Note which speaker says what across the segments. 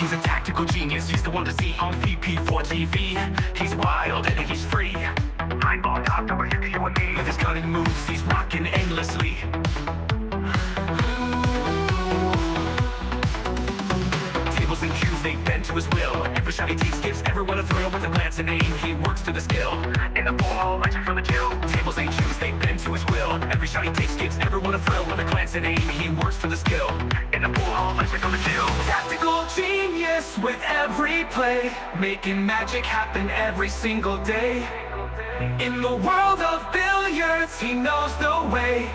Speaker 1: He's a tactical genius, he's the one to see on VP4TV. He's wild and he's free. Eyeball top number hit you and me. With his cunning moves, he's rocking endlessly. Tables and cues, they bend to his will. Every shot he takes gives everyone a thrill. With a glance and aim, he works to the skill. In the ball, lights from the chill. Tables and cues, they bend to his will. Every shot he takes gives everyone a thrill. With a glance and aim, he works for the skill. In the ball, lights from the chill. Tactical genius with every play, making magic happen every single day. In the world of billiards, he knows the way,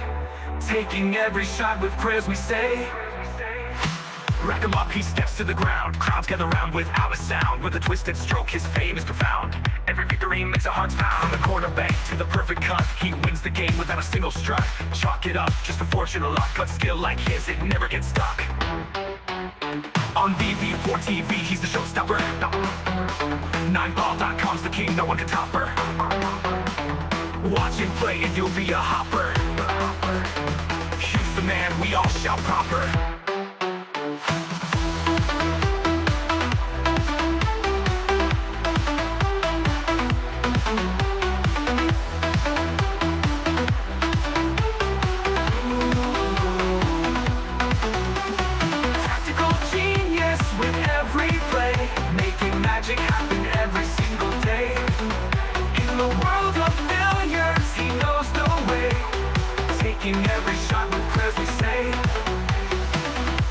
Speaker 1: taking every shot with prayers we say. Rack him up, he steps to the ground. Crowds gather round without a sound. With a twisted stroke, his fame is profound. Every victory makes our hearts pound. From the corner bank to the perfect cut, he wins the game without a single strut. Chalk it up, just a fortune of luck. But skill like his, it never gets stuck. On VP4TV, he's the showstopper. 9ball.com's the king, no one can top her. Watch him play and you'll be a hopper. He's the man, we all shout proper. Tactical genius with every play, making magic happen every single day. In the world of billiards, he knows the way, taking every shot with prayers we say.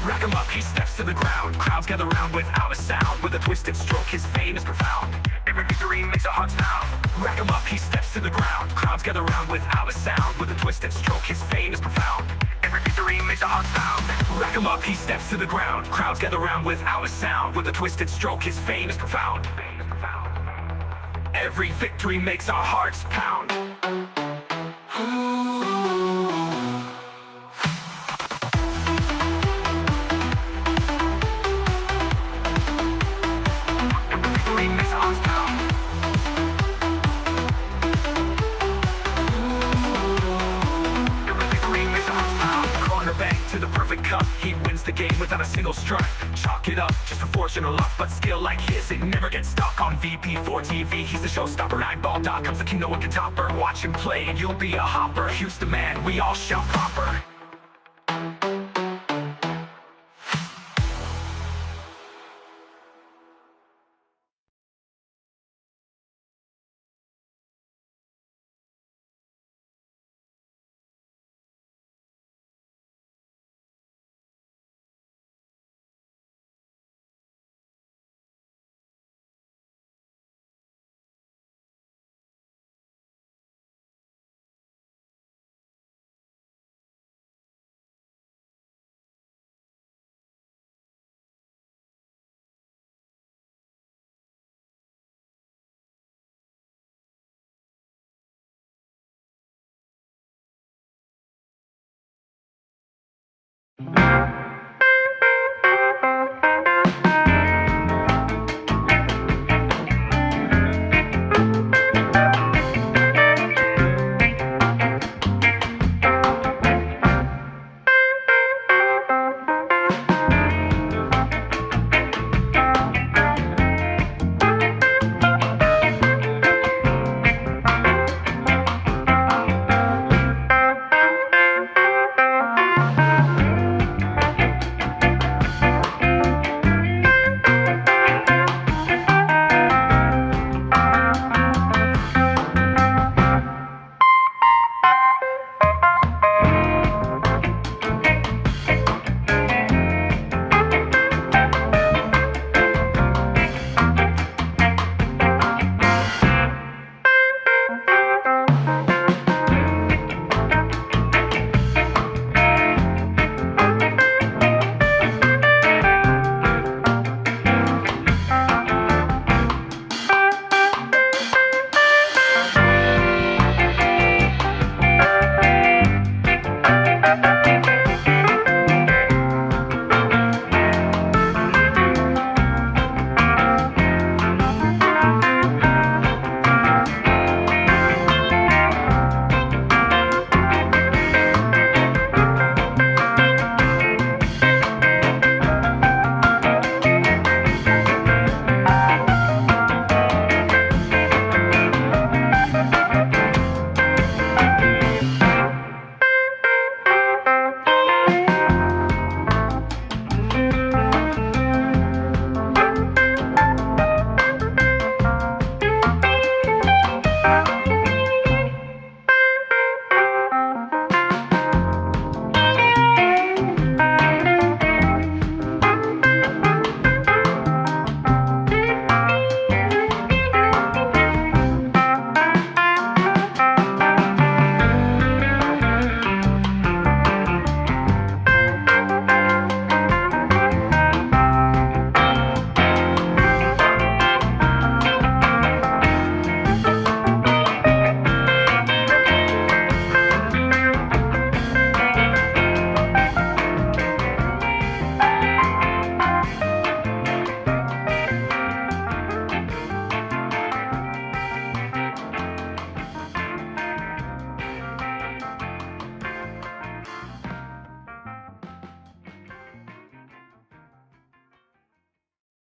Speaker 1: Rack him up, he steps to the ground. Crowds gather round without a sound. With a twisted stroke, his fame is profound. Every victory makes our hearts pound. Rack him up, he steps to the ground. Crowds gather round without a sound. With a twisted stroke, his fame is profound. Every victory makes our hearts pound. Rack him up, he steps to the ground. Crowds gather round without a sound. With a twisted stroke, his fame is profound. Every victory makes our hearts pound. To the perfect cut, he wins the game without a single strut. Chalk it up, just a fortune or luck. But skill like his, it never gets stuck. On VP4TV, he's the showstopper. Eyeball.com's the king, no one can top her. Watch him play and you'll be a hopper. He's the man, we all shout proper.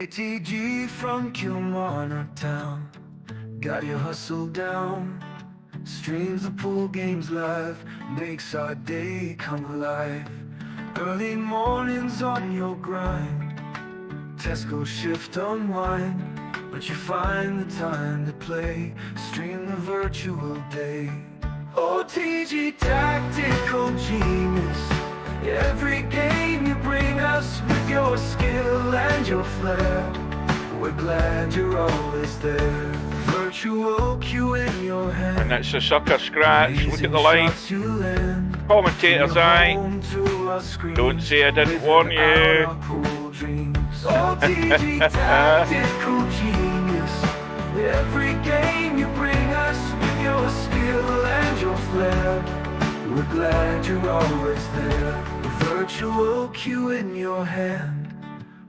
Speaker 1: ATG from Kilmarnock town, got your hustle down. Streams the pool games live, makes our day come alive. Early mornings on your grind, Tesco shift unwind, but you find the time to play, stream the virtual day. OTG tactical genius, every game you bring us with your skill and your flair. We're glad you're always there. Virtual cue in your hand.
Speaker 2: And it's a sucker scratch. Look at the line. Commentator's eye. Don't say I didn't warn you.
Speaker 1: OTG tactical genius, every game you bring us with your skill and your flair. We're glad you're always there. A virtual cue in your hand,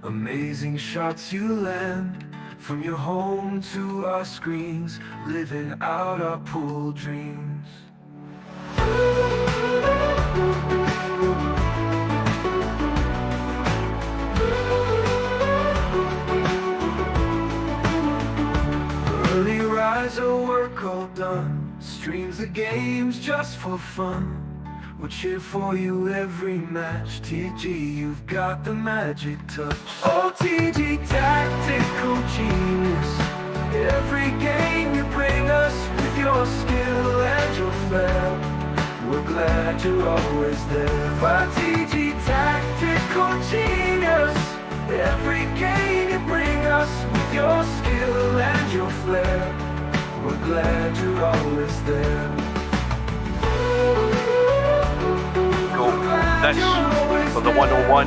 Speaker 1: amazing shots you land. From your home to our screens, living out our pool dreams. Early riser, work all done, streams the games just for fun. We'll cheer for you every match. TG, you've got the magic touch. OTG tactical genius, every game you bring us with your skill and your flair. We're glad you're always there. OTG tactical genius, every game you bring us with your skill and your flair. We're glad you're always there.
Speaker 2: This for the 101.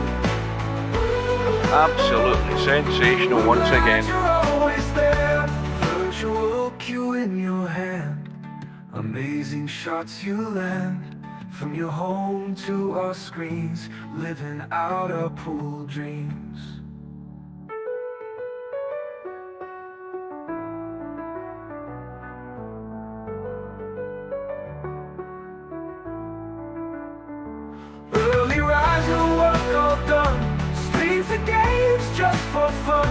Speaker 2: Absolutely sensational once again.
Speaker 1: Virtual cue in your hand, amazing shots you land. From your home to our screens, living out our pool dreams. Early riser, work all done, streams the games just for fun.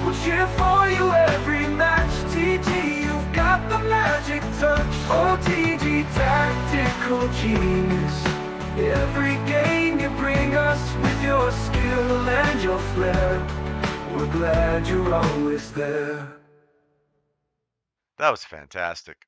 Speaker 1: We'll cheer for you every match. TG, you've got the magic touch. OTG tactical genius, every game you bring us with your skill and your flair. We're glad you're always there.
Speaker 3: That was fantastic.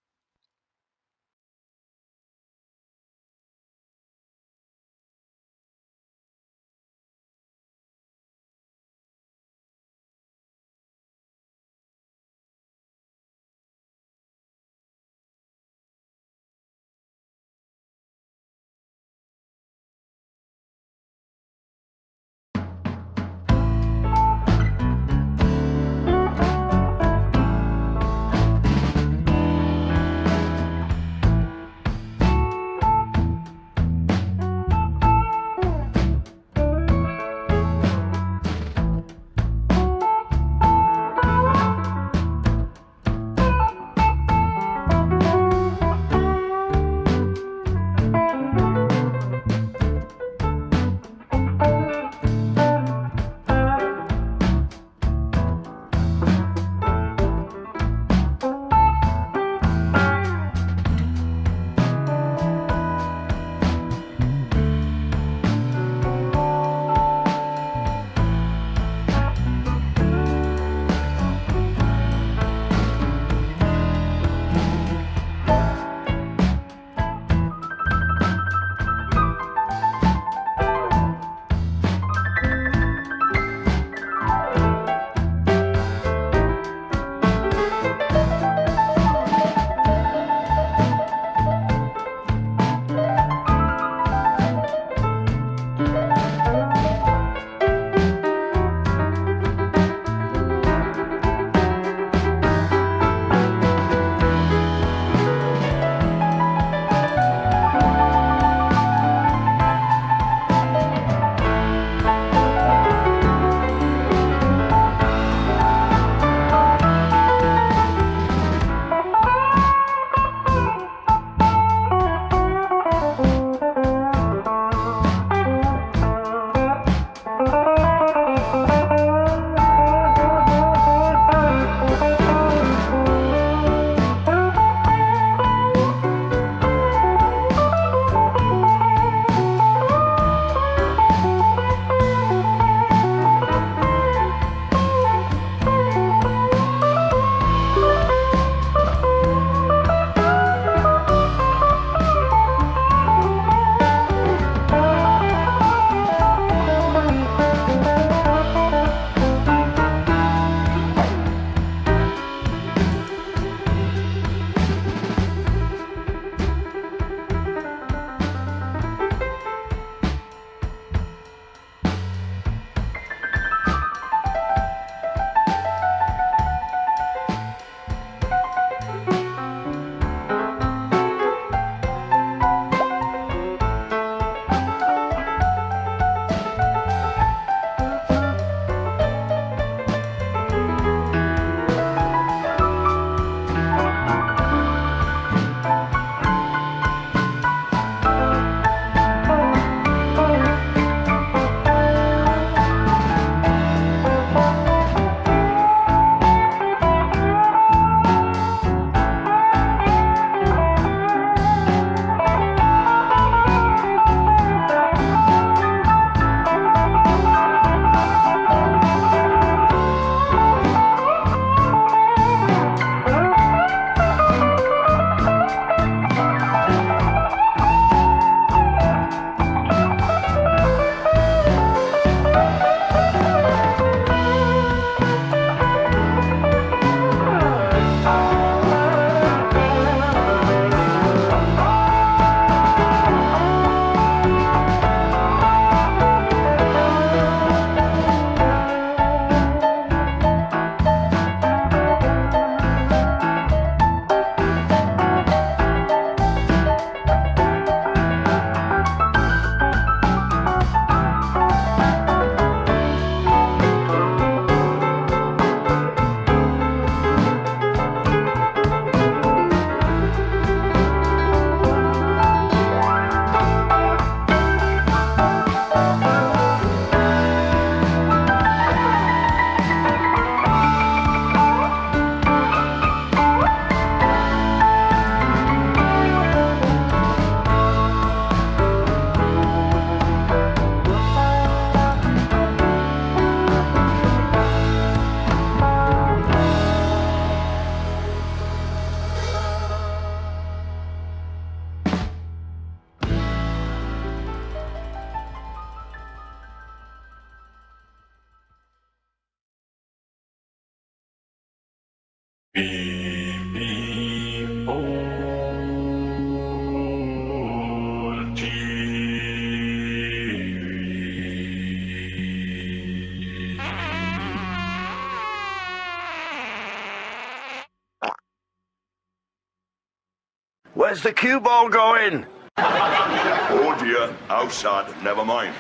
Speaker 4: Where's the cue ball going?
Speaker 5: Oh dear, outside, never mind.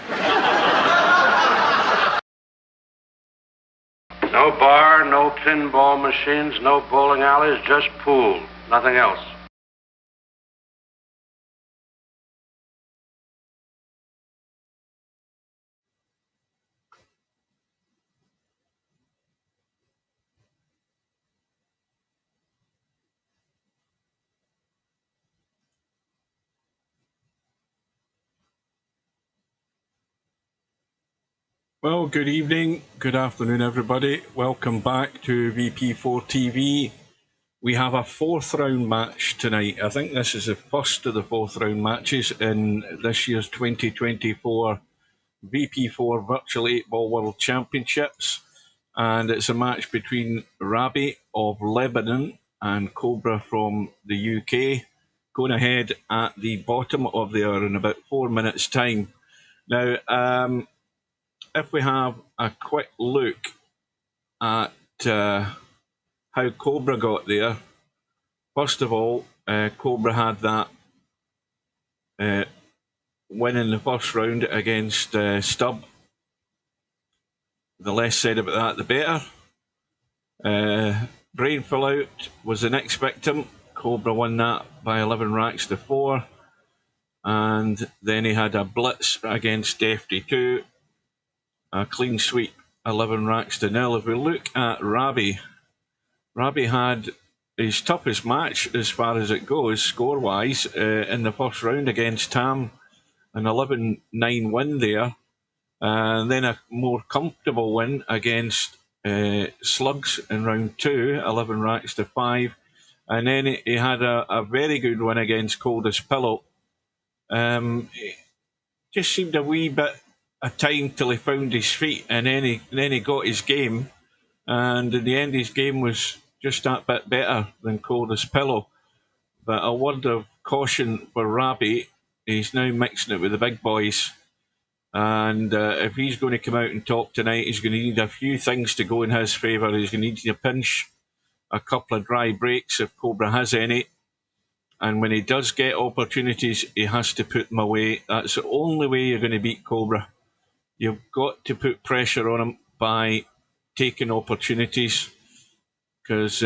Speaker 6: No bar, no pinball machines, no bowling alleys, just pool. Nothing else.
Speaker 7: Well, good evening, good afternoon, everybody. Welcome back to VP4TV. We have a fourth round match tonight. I think this is the first of the fourth round matches in this year's 2024 VP4 Virtual 8-Ball World Championships. And it's a match between Rabih of Lebanon and Cobra from the UK, going ahead at the bottom of the hour in about 4 minutes' time. Now, if we have a quick look at how Cobra got there, first of all, Cobra had that win in the first round against Stubb. The less said about that, the better. Brain Fallout was the next victim. Cobra won that by 11 racks to 4. And then he had a blitz against Defty 2. A clean sweep, 11 racks to 0. If we look at Rabih, Rabih had his toughest match as far as it goes, score-wise, in the first round against Tam, an 11-9 win there. And then a more comfortable win against Slugs in round 2, 11 racks to 5. And then he had a very good win against Coldest Pillow. It just seemed a wee bit of time till he found his feet, and then he got his game. And in the end, his game was just that bit better than Coldest Pillow. But a word of caution for Rabih, he's now mixing it with the big boys. And if he's going to come out and talk tonight, he's going to need a few things to go in his favour. He's going to need to pinch a couple of dry breaks if Cobra has any. And when he does get opportunities, he has to put them away. That's the only way you're going to beat Cobra. You've got to put pressure on him by taking opportunities, because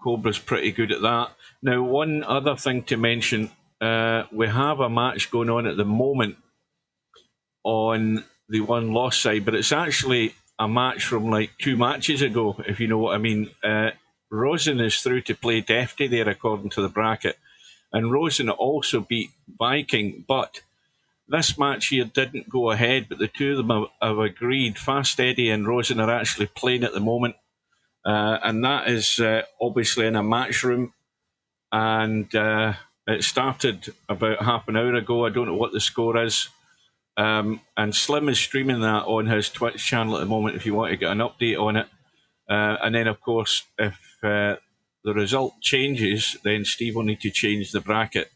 Speaker 7: Cobra's pretty good at that. Now, one other thing to mention, we have a match going on at the moment on the one-loss side, but it's actually a match from like 2 matches ago, if you know what I mean. Rosen is through to play Defty there, according to the bracket. And Rosen also beat Viking, but this match here didn't go ahead, but the two of them have agreed. Fast Eddie and Rosen are actually playing at the moment. And that is obviously in a match room. And it started about half an hour ago. I don't know what the score is. And Slim is streaming that on his Twitch channel at the moment if you want to get an update on it. And then, of course, if the result changes, then Steve will need to change the bracket.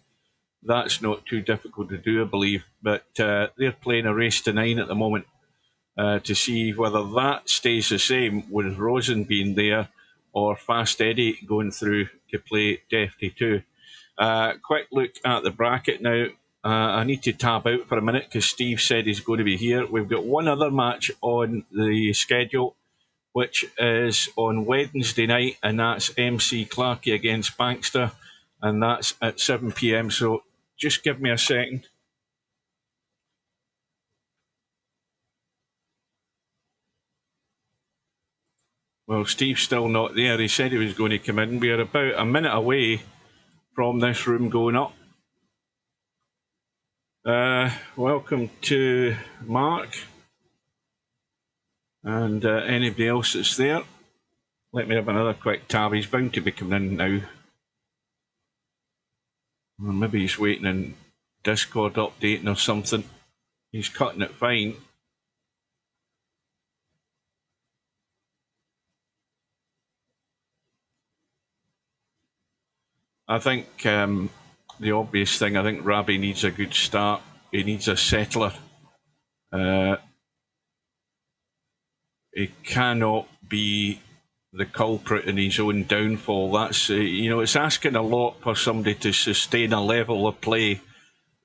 Speaker 7: That's not too difficult to do, I believe. But they're playing a race to 9 at the moment to see whether that stays the same with Rosen being there or Fast Eddie going through to play Defty 2. Quick look at the bracket now. I need to tab out for a minute because Steve said he's going to be here. We've got one other match on the schedule, which is on Wednesday night, and that's MC Clarkey against Bankster, and that's at 7 p.m. So just give me a second. Well, Steve's still not there. He said he was going to come in. We are about a minute away from this room going up. Welcome to Mark and anybody else that's there. Let me have another quick tab. He's bound to be coming in now. Or maybe he's waiting in Discord updating or something. He's cutting it fine. I think the obvious thing, I think Rabih needs a good start. He needs a settler. He cannot be the culprit in his own downfall. That's it's asking a lot for somebody to sustain a level of play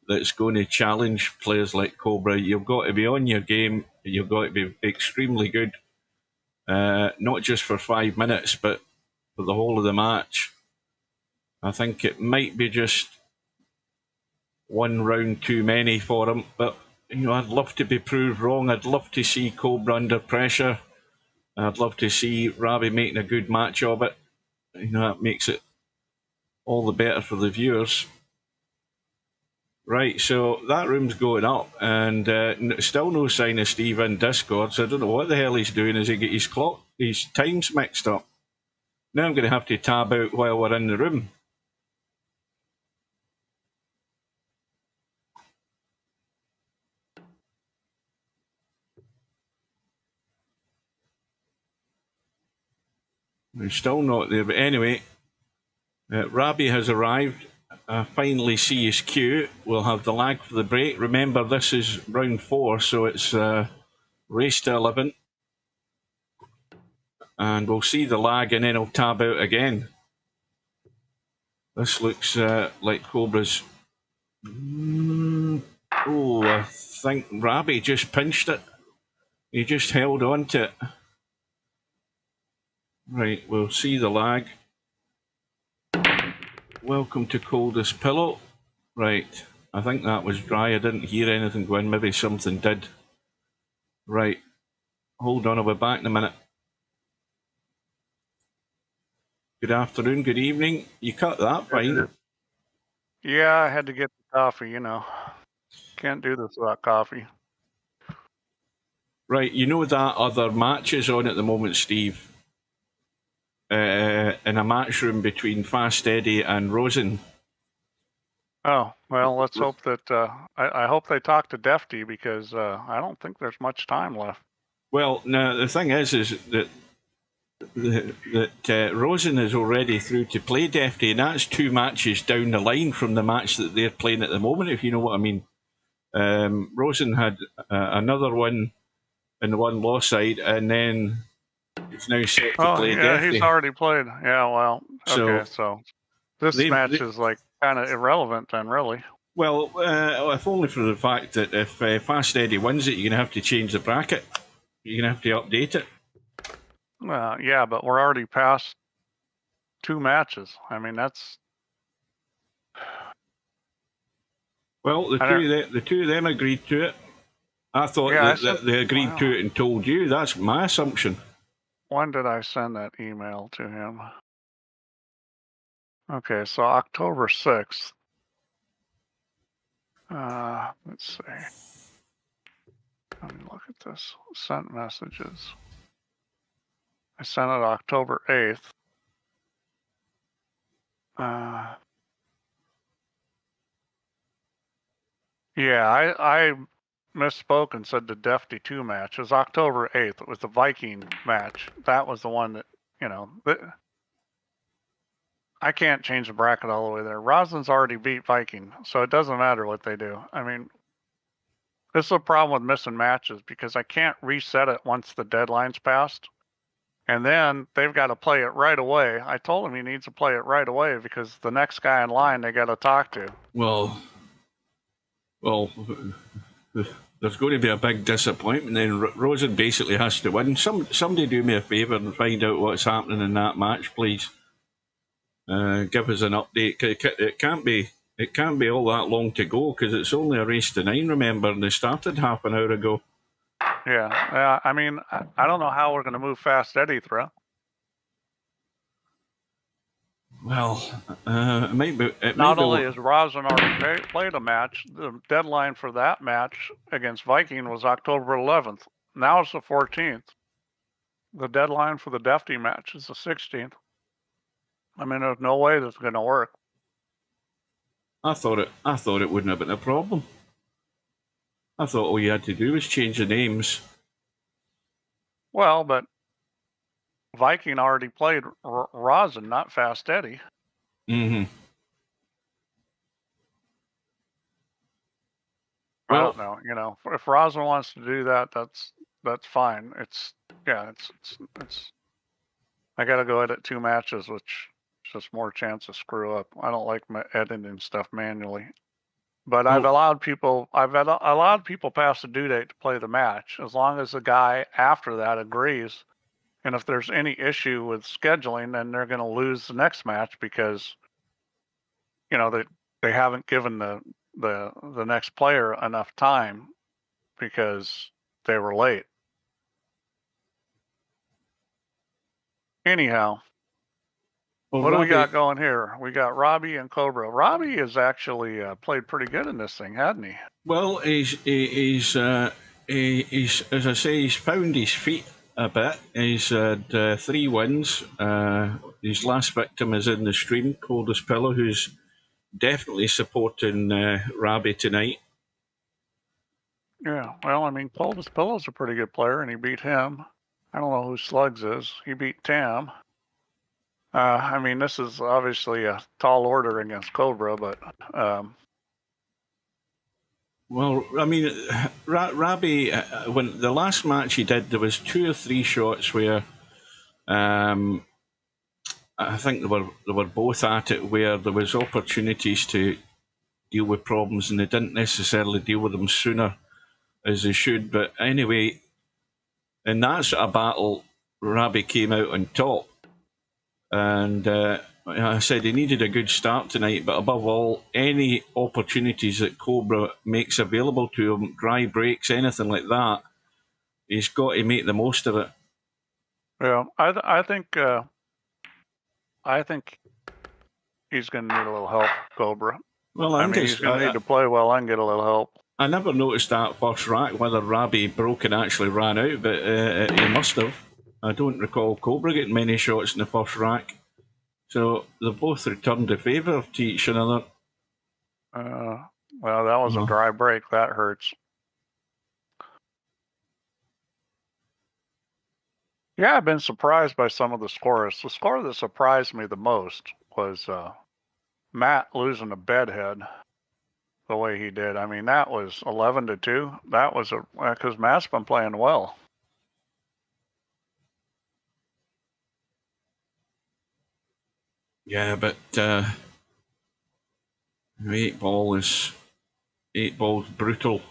Speaker 7: that's going to challenge players like Cobra. You've got to be on your game. You've got to be extremely good, not just for 5 minutes, but for the whole of the match. I think it might be just one round too many for him, but I'd love to be proved wrong. I'd love to see Cobra under pressure. I'd love to see Rabih making a good match of it. That makes it all the better for the viewers. Right, so that room's going up, and still no sign of Steve in Discord, so I don't know what the hell he's doing. Is he get his times mixed up? Now I'm going to have to tab out while we're in the room. He's still not there, but anyway, Rabih has arrived. I finally see his cue. We'll have the lag for the break. Remember, this is round 4, so it's race to 11. And we'll see the lag, and then he'll tab out again. This looks like Cobra's... Oh, I think Rabih just pinched it. He just held on to it. Right, we'll see the lag. Welcome to Coldest Pillow. Right, I think that was dry. I didn't hear anything go in. Maybe something did. Right, hold on, I'll be back in a minute. Good afternoon, good evening. You cut that fine.
Speaker 8: Yeah, I had to get the coffee, Can't do this without coffee.
Speaker 7: Right, that other match is on at the moment, Steve. In a match room between Fast Eddie and Rosen.
Speaker 8: Oh, well, let's hope that... I hope they talk to Defty, because I don't think there's much time left.
Speaker 7: Well, now, the thing is that Rosen is already through to play Defty, and that's 2 matches down the line from the match that they're playing at the moment, if you know what I mean. Rosen had another one in the one loss side, and then it's now set to play Defty.
Speaker 8: He's already played. Yeah, well, okay, so this match is like kind of irrelevant then, really.
Speaker 7: Well, if only for the fact that if Fast Eddie wins it, you're going to have to change the bracket. You're going to have to update it.
Speaker 8: Yeah, but we're already past 2 matches. I mean, that's...
Speaker 7: Well, the two of them agreed to it. I thought that they agreed to it and told you. That's my assumption.
Speaker 8: When did I send that email to him? Okay, so October 6th. Let's see. Let me look at this. Sent messages. I sent it October 8th. Yeah, I misspoke and said the Defty 2 match. It was October 8th. It was the Viking match. That was the one that, I can't change the bracket all the way there. Roslyn's already beat Viking, so it doesn't matter what they do. I mean, this is a problem with missing matches, because I can't reset it once the deadline's passed. And then they've got to play it right away. I told him he needs to play it right away, because the next guy in line they got to talk to.
Speaker 7: Well, there's going to be a big disappointment. Then Rosen basically has to win. Somebody do me a favour and find out what's happening in that match, please. Give us an update. It can't be all that long to go, because it's only a race to 9. Remember, and they started half an hour ago.
Speaker 8: Yeah, I mean, I don't know how we're going to move Fast Eddie through.
Speaker 7: Well, it might be.
Speaker 8: Not only has Rosen already played a match, the deadline for that match against Viking was October 11th. Now it's the 14th. The deadline for the Defty match is the 16th. I mean, there's no way that's going to work.
Speaker 7: I thought it wouldn't have been a problem. I thought all you had to do was change the names.
Speaker 8: Well, but Viking already played Rosen, not Fast Eddie.
Speaker 7: Mm-hmm.
Speaker 8: Well, I don't know. If Rosen wants to do that, that's fine. It's I got to go edit 2 matches, which is just more chance of screw up. I don't like editing stuff manually. But I've allowed people past the due date to play the match as long as the guy after that agrees. And if there's any issue with scheduling, then they're going to lose the next match because, you know, they haven't given the next player enough time because they were late. Anyhow,
Speaker 7: Well,
Speaker 8: what do we
Speaker 7: Rabih-
Speaker 8: got going here? We got Rabih and Cobra. Rabih has actually played pretty good in this thing, hadn't he?
Speaker 7: Well, he's as I say, he's found his feet a bit. He's had 3 wins. His last victim is in the stream, Coldest Pillow, who's definitely supporting Rabih tonight.
Speaker 8: Yeah, well, I mean, Coldest Pillow's a pretty good player, and he beat him. I don't know who Slugs is. He beat Tam. I mean, this is obviously a tall order against Cobra, but
Speaker 7: Well, I mean, Rabih, when the last match he did, there was 2 or 3 shots where I think they were both at it, where there was opportunities to deal with problems and they didn't necessarily deal with them sooner as they should. But anyway, in that sort of battle, Rabih came out on top. And I said he needed a good start tonight, but above all, any opportunities that Cobra makes available to him, dry breaks, anything like that, he's got to make the most of it.
Speaker 8: yeah, I think he's going to need a little help, Cobra.
Speaker 7: Well,
Speaker 8: I mean, he's going to need to play well and get a little help.
Speaker 7: I never noticed that first rack, whether Rabih broke and actually ran out, but he must have. I don't recall Cobra getting many shots in the first rack. So they both returned a favour to each another.
Speaker 8: Well, that was a dry break. That hurts. Yeah, I've been surprised by some of the scores. The score that surprised me the most was Matt losing to Bedhead the way he did. I mean, that was 11-2. That was because Matt's been playing well.
Speaker 7: Yeah, but 8-ball's brutal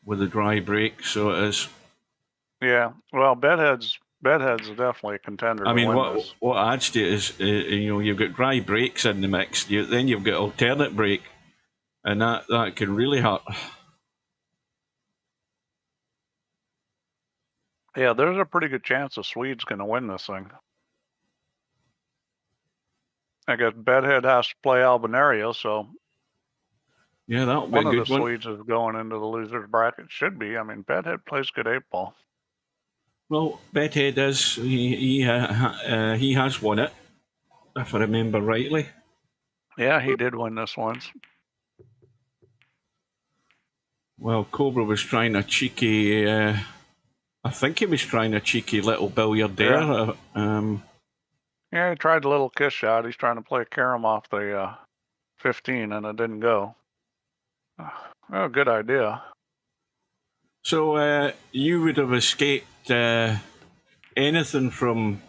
Speaker 7: with a dry break, so it is.
Speaker 8: Yeah, well, Bedhead's definitely a contender.
Speaker 7: I mean,
Speaker 8: to win this.
Speaker 7: what adds to it is you've got dry breaks in the mix. Then you've got alternate break, and that can really hurt.
Speaker 8: Yeah, there's a pretty good chance the Swede's going to win this thing. I guess Bedhead has to play Albinario, so
Speaker 7: yeah, that'll be a good one.
Speaker 8: One of the Swedes is going into the loser's bracket. Should be. I mean, Bedhead plays good 8-ball.
Speaker 7: Well, Bedhead is he has won it, if I remember rightly.
Speaker 8: Yeah, he did win this once.
Speaker 7: Well, Cobra was trying a cheeky. I think he was trying a cheeky little billiard there.
Speaker 8: Yeah. Yeah, he tried a little kiss shot. He's trying to play a carom off the 15, and it didn't go. Oh, good idea.
Speaker 7: So you would have escaped anything from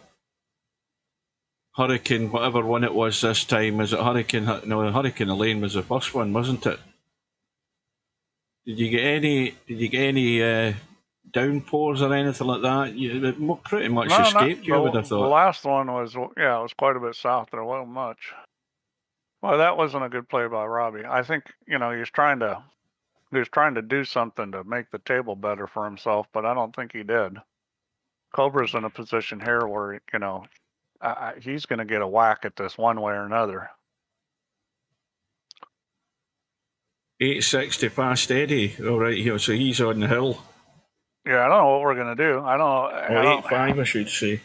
Speaker 7: Hurricane, whatever one it was this time. Is it Hurricane? No, Hurricane Elaine was the first one, wasn't it? Did you get any downpours or anything like that? You pretty much escaped. You would have thought.
Speaker 8: The last one was it was quite a bit south. There wasn't much. Well, that wasn't a good play by Rabih. I think he was trying to do something to make the table better for himself, but I don't think he did. Cobra's in a position here where he's going to get a whack at this one way or another.
Speaker 7: 860 fast Eddie. All right, here, so he's on the hill.
Speaker 8: Yeah, I don't know what we're going to do. I don't know.
Speaker 7: 85, I should say.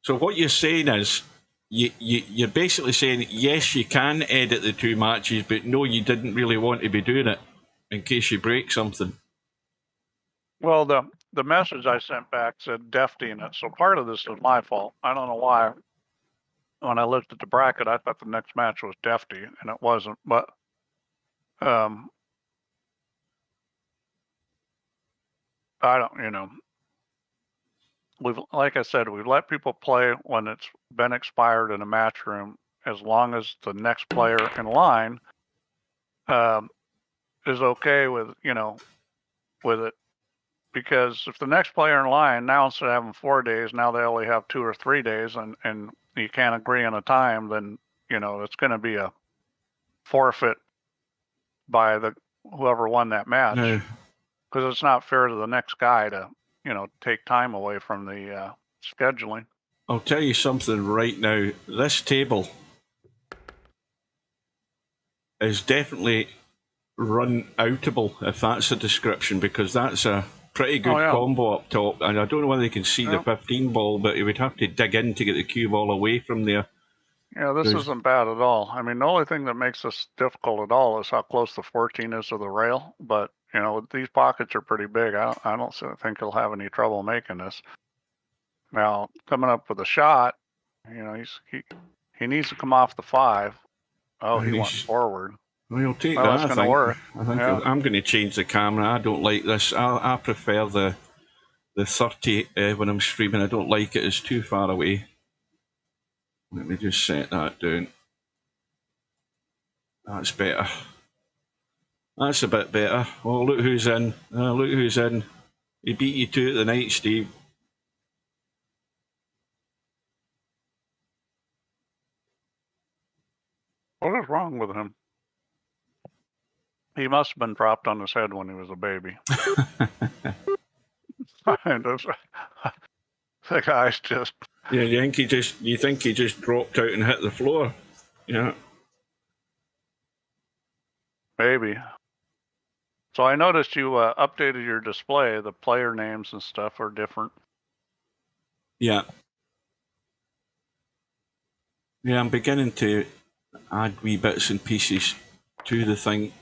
Speaker 7: So what you're saying is, you're basically saying, yes, you can edit the 2 matches, but no, you didn't really want to be doing it in case you break something.
Speaker 8: Well, the message I sent back said Defty in it, so part of this is my fault. I don't know why. When I looked at the bracket, I thought the next match was Defty, and it wasn't. But I don't, you know, like I said, we've let people play when it's been expired in a match room, as long as the next player in line is okay with, you know, with it. Because if the next player in line now, instead of having 4 days, now they only have 2 or 3 days, and you can't agree on a time, then, you know, it's going to be a forfeit by the whoever won that match.
Speaker 7: Now,
Speaker 8: Because it's not fair to the next guy to, you know, take time away from the scheduling.
Speaker 7: I'll tell you something right now. This table is definitely run-outable, if that's a description, because that's a pretty good combo up top. And I don't know whether you can see the 15 ball, but you would have to dig in to get the cue ball away from there.
Speaker 8: Yeah, this isn't bad at all. I mean, the only thing that makes this difficult at all is how close the 14 is to the rail. But, you know, these pockets are pretty big. I don't think he'll have any trouble making this. Now, coming up with a shot, you know, he needs to come off the 5. Oh, he went forward.
Speaker 7: Well, you'll take
Speaker 8: well,
Speaker 7: that,
Speaker 8: it's going to work.
Speaker 7: I think I'm going to change the camera. I don't like this. I prefer the 30 when I'm streaming. I don't like it. It's too far away. Let me just set that down. That's better. That's a bit better. Oh, look who's in. Look who's in. He beat you 2 at the night, Steve.
Speaker 8: What is wrong with him? He must have been dropped on his head when he was a baby. The guy's just...
Speaker 7: Yeah, you think he just dropped out and hit the floor? Yeah.
Speaker 8: Maybe. So I noticed you updated your display. The player names and stuff are different.
Speaker 7: Yeah. Yeah, I'm beginning to add wee bits and pieces to the thing.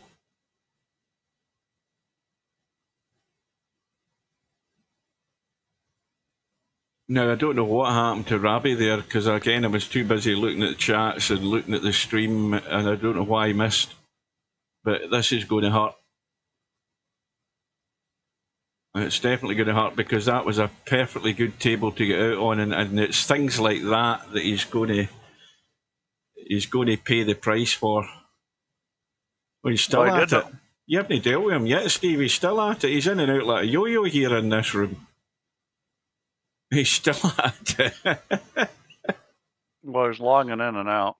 Speaker 7: Now, I don't know what happened to Rabih there, because again, I was too busy looking at the chats and looking at the stream, and I don't know why I missed. But this is going to hurt. It's definitely going to hurt, because that was a perfectly good table to get out on, and it's things like that that he's going to pay the price for. Well, he's still at it. You haven't dealt with him yet, Steve. He's still at it. He's in and out like a yo-yo here in this room. He's still at it.
Speaker 8: Well, he's logging in and out.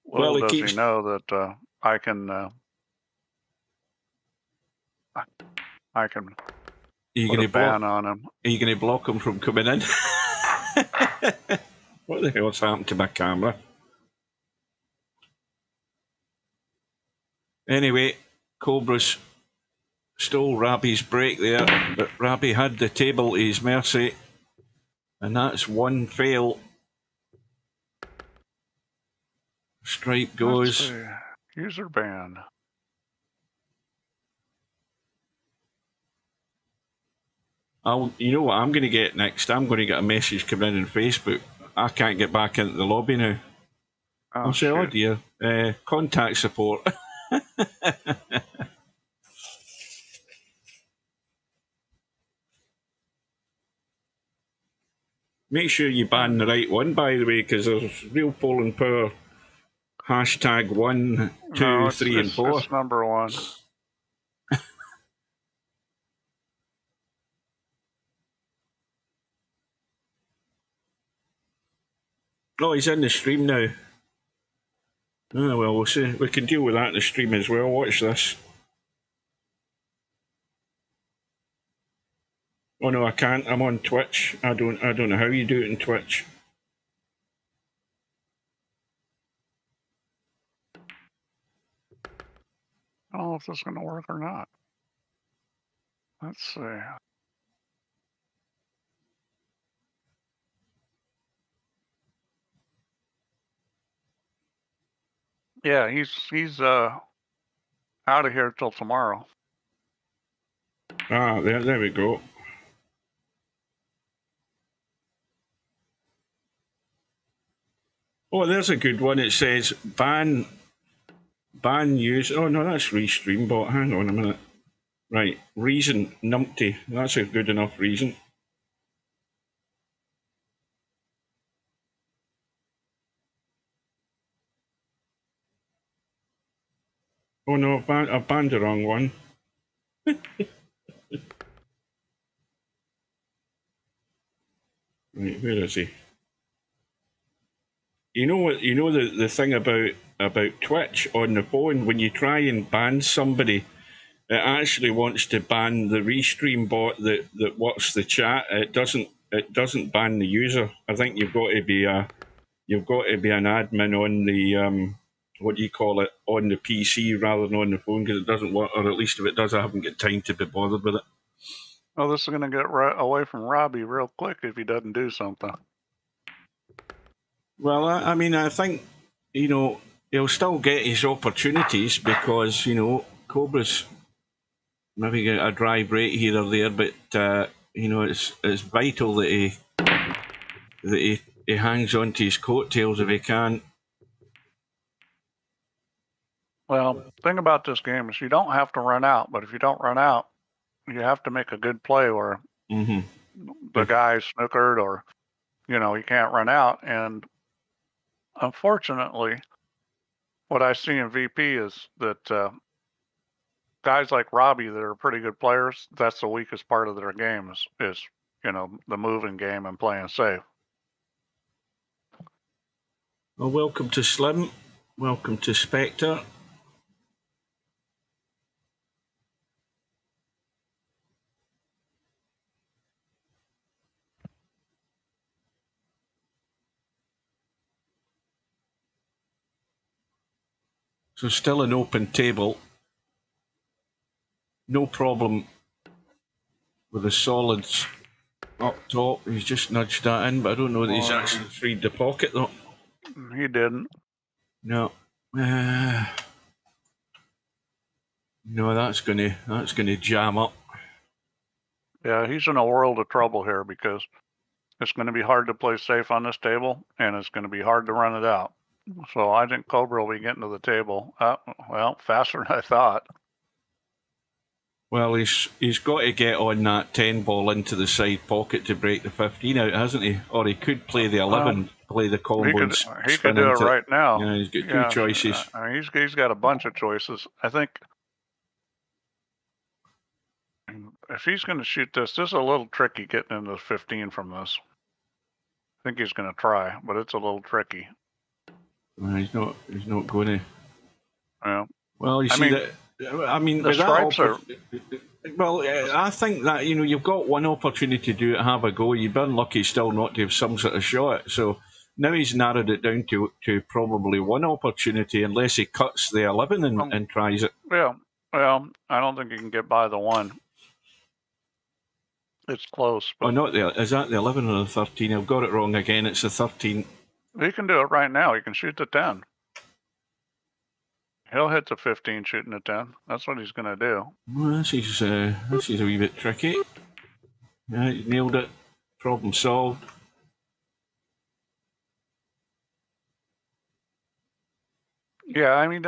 Speaker 8: Well, does he know that I can put a ban on him?
Speaker 7: Are you going to block him from coming in? What the hell's happened to my camera? Anyway, Cobra's stole Rabih's break there, but Rabih had the table at his mercy, and that's one fail. Stripe goes.
Speaker 8: User ban.
Speaker 7: You know what I'm going to get next? I'm going to get a message coming in on Facebook. I can't get back into the lobby now. I'll say, oh dear, contact support. Make sure you ban the right one, by the way, because there's Real Poland Power hashtag 1, 2, 3, and 4.
Speaker 8: It's number 1.
Speaker 7: Oh, he's in the stream now. Oh, well, we'll see. We can deal with that in the stream as well. Watch this. Oh no, I can't. I'm on Twitch. I don't know how you do it in Twitch.
Speaker 8: I don't know if this is going to work or not. Let's see. Yeah, he's out of here till tomorrow.
Speaker 7: Ah, there we go. Oh, there's a good one. It says ban ban user. Oh no, that's restream bot. Hang on a minute. Right, reason numpty. That's a good enough reason. Oh no, I banned the wrong one. Right, where is he? You know what? You know the thing about Twitch on the phone, when you try and ban somebody, it actually wants to ban the restream bot that watches the chat. It doesn't ban the user. I think you've got to be an admin on the what do you call it, on the PC rather than on the phone, because it doesn't work, or at least if it does, I haven't got time to be bothered with it.
Speaker 8: Well, this is going to get away from Rabih real quick if he doesn't do something.
Speaker 7: Well, I mean, I think, you know, he'll still get his opportunities because, you know, Cobra's maybe get a dry break here or there, but you know, it's vital that he hangs on to his coattails if he can.
Speaker 8: Well, the thing about this game is you don't have to run out, but if you don't run out, you have to make a good play where the guy's snookered or, you know, you can't run out. And unfortunately, what I see in VP is that guys like Rabih that are pretty good players, that's the weakest part of their game is you know, the moving game and playing safe.
Speaker 7: Well, welcome to Slim. Welcome to Spectre. So still an open table. No problem with the solids up top. He's just nudged that in, but I don't know that he's actually freed the pocket though.
Speaker 8: He didn't.
Speaker 7: No. No, that's gonna jam up.
Speaker 8: Yeah, he's in a world of trouble here because it's going to be hard to play safe on this table, and it's going to be hard to run it out. So I think Cobra will be getting to the table, well, faster than I thought.
Speaker 7: Well, he's got to get on that 10 ball into the side pocket to break the 15 out, hasn't he? Or he could play the 11, play the combo.
Speaker 8: He could do it right now.
Speaker 7: Yeah, he's got two choices.
Speaker 8: He's got a bunch of choices. I think if he's going to shoot this is a little tricky getting into the 15 from this. I think he's going to try, but it's a little tricky.
Speaker 7: He's not going to.
Speaker 8: Yeah.
Speaker 7: Well, you see that. I mean,
Speaker 8: the stripes are.
Speaker 7: Well, I think that, you know, you've got one opportunity to have a go. You've been lucky still not to have some sort of shot. So now he's narrowed it down to probably one opportunity, unless he cuts the 11 and tries it.
Speaker 8: Yeah. Well, I don't think he can get by the one. It's close. But...
Speaker 7: Oh, not the. Is that the 11 or the 13? I've got it wrong again. It's the 13.
Speaker 8: He can do it right now. He can shoot the 10. He'll hit the 15 shooting the 10. That's what he's going to do.
Speaker 7: Well, this is a wee bit tricky. Yeah, he nailed it. Problem solved.
Speaker 8: Yeah, I mean,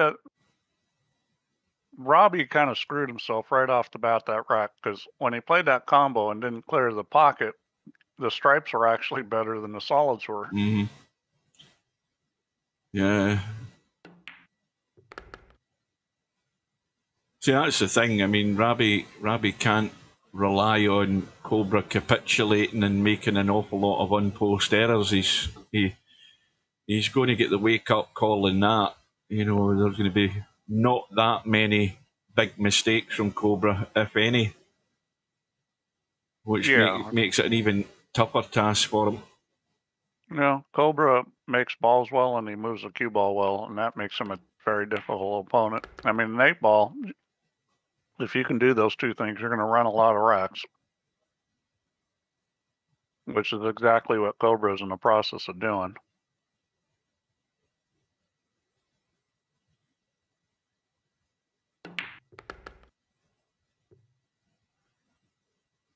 Speaker 8: Rabih kind of screwed himself right off the bat that rack, because when he played that combo and didn't clear the pocket, the stripes were actually better than the solids were.
Speaker 7: Mm-hmm. Yeah. See, that's the thing. I mean, Rabih can't rely on Cobra capitulating and making an awful lot of unpost errors. He's going to get the wake-up call in that. You know, there's going to be not that many big mistakes from Cobra, if any, which makes it an even tougher task for him.
Speaker 8: Yeah, Cobra makes balls well and he moves the cue ball well, and that makes him a very difficult opponent. I mean, an 8 ball, if you can do those two things, you're going to run a lot of racks, which is exactly what Cobra is in the process of doing.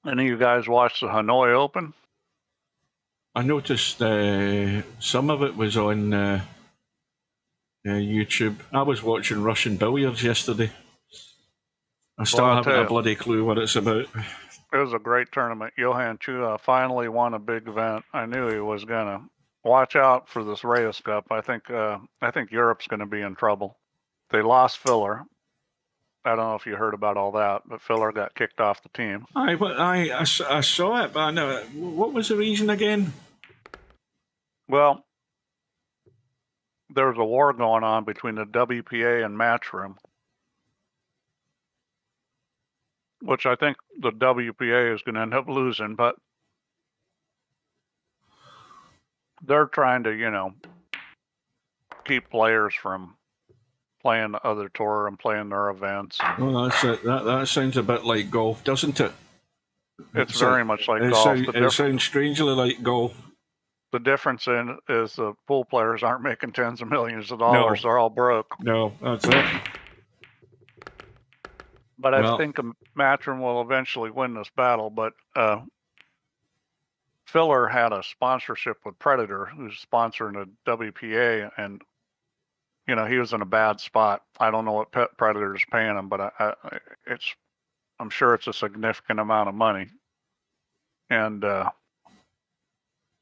Speaker 8: Any of you guys watch the Hanoi Open?
Speaker 7: I noticed some of it was on YouTube. I was watching Russian billiards yesterday. I still
Speaker 8: Well, I'll
Speaker 7: haven't
Speaker 8: tell
Speaker 7: a
Speaker 8: you,
Speaker 7: bloody clue what it's about.
Speaker 8: it was a great tournament. Johan Chua finally won a big event. I knew he was gonna. Watch out for this Reyes Cup. I think Europe's going to be in trouble. They lost Filler. I don't know if you heard about all that, but Filler got kicked off the team.
Speaker 7: I saw it, but I know, what was the reason again?
Speaker 8: Well, there was a war going on between the WPA and Matchroom, which I think the WPA is going to end up losing, but they're trying to, keep players from playing the other tour and playing their events.
Speaker 7: Well, that's it. That sounds a bit like golf, doesn't it?
Speaker 8: It's very much like golf.
Speaker 7: It sounds strangely like golf.
Speaker 8: The difference is the pool players aren't making tens of millions of dollars. No. They're all broke.
Speaker 7: No, that's it.
Speaker 8: But I think Matchroom will eventually win this battle. But Filler had a sponsorship with Predator, who's sponsoring the WPA, and he was in a bad spot. I don't know what Predator is paying him, but I'm sure it's a significant amount of money. And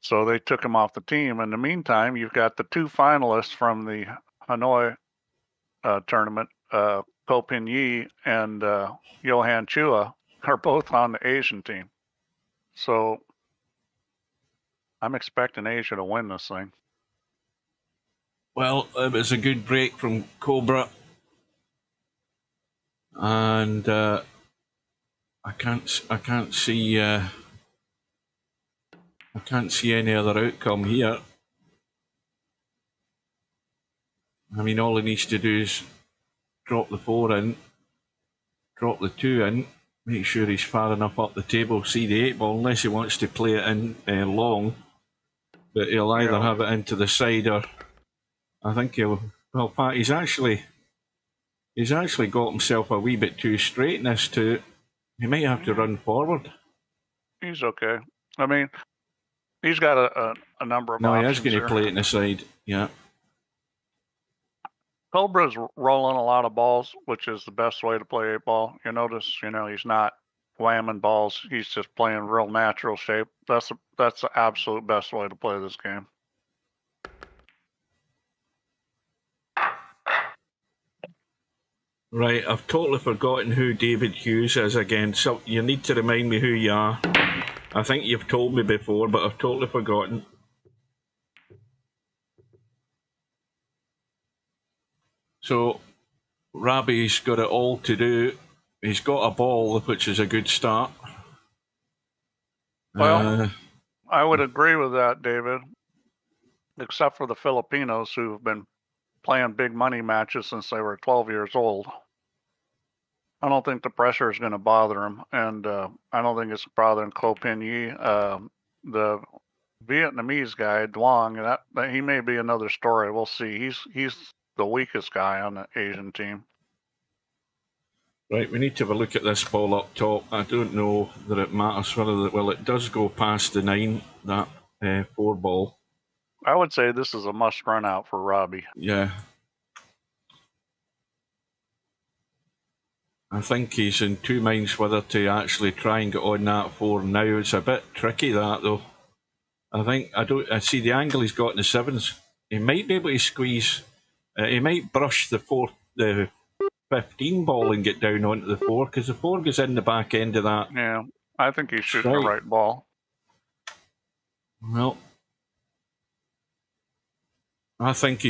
Speaker 8: so they took him off the team. In the meantime, you've got the two finalists from the Hanoi tournament, Ko Pin Yi and Johan Chua, are both on the Asian team. So I'm expecting Asia to win this thing.
Speaker 7: Well, it was a good break from Cobra, and I can't see any other outcome here. I mean, all he needs to do is drop the 4 in, drop the 2 in, make sure he's far enough up the table, see the 8 ball, unless he wants to play it in long. But he'll either have it into the side, or I think he'll. Well, in fact, he's actually got himself a wee bit too straight in this too. He might have to run forward.
Speaker 8: He's okay. I mean, he's got a number of options.
Speaker 7: No, he is going to play it in the side. Yeah.
Speaker 8: Cobra's rolling a lot of balls, which is the best way to play 8 ball. You notice, he's not whamming balls. He's just playing real natural shape. That's the absolute best way to play this game.
Speaker 7: Right, I've totally forgotten who David Hughes is again, so you need to remind me who you are. I think you've told me before, but I've totally forgotten. So, Rabih's got it all to do. He's got a ball, which is a good start.
Speaker 8: Well, I would agree with that, David, except for the Filipinos who've been playing big money matches since they were 12 years old. I don't think the pressure is going to bother him, and I don't think it's bothering Ko Pin Yi. The Vietnamese guy, Duong, that he may be another story. We'll see. He's the weakest guy on the Asian team.
Speaker 7: Right, we need to have a look at this ball up top. I don't know that it matters whether well, it does go past the 9, that 4 ball.
Speaker 8: I would say this is a must run out for Rabih.
Speaker 7: Yeah. I think he's in 2 minds whether to actually try and get on that 4 now. It's a bit tricky, that though. I see the angle he's got in the 7s. He might be able to squeeze. He might brush the 15 ball and get down onto the 4, because the 4 goes in the back end of that.
Speaker 8: Yeah, I think he's shooting the right ball.
Speaker 7: Well, I think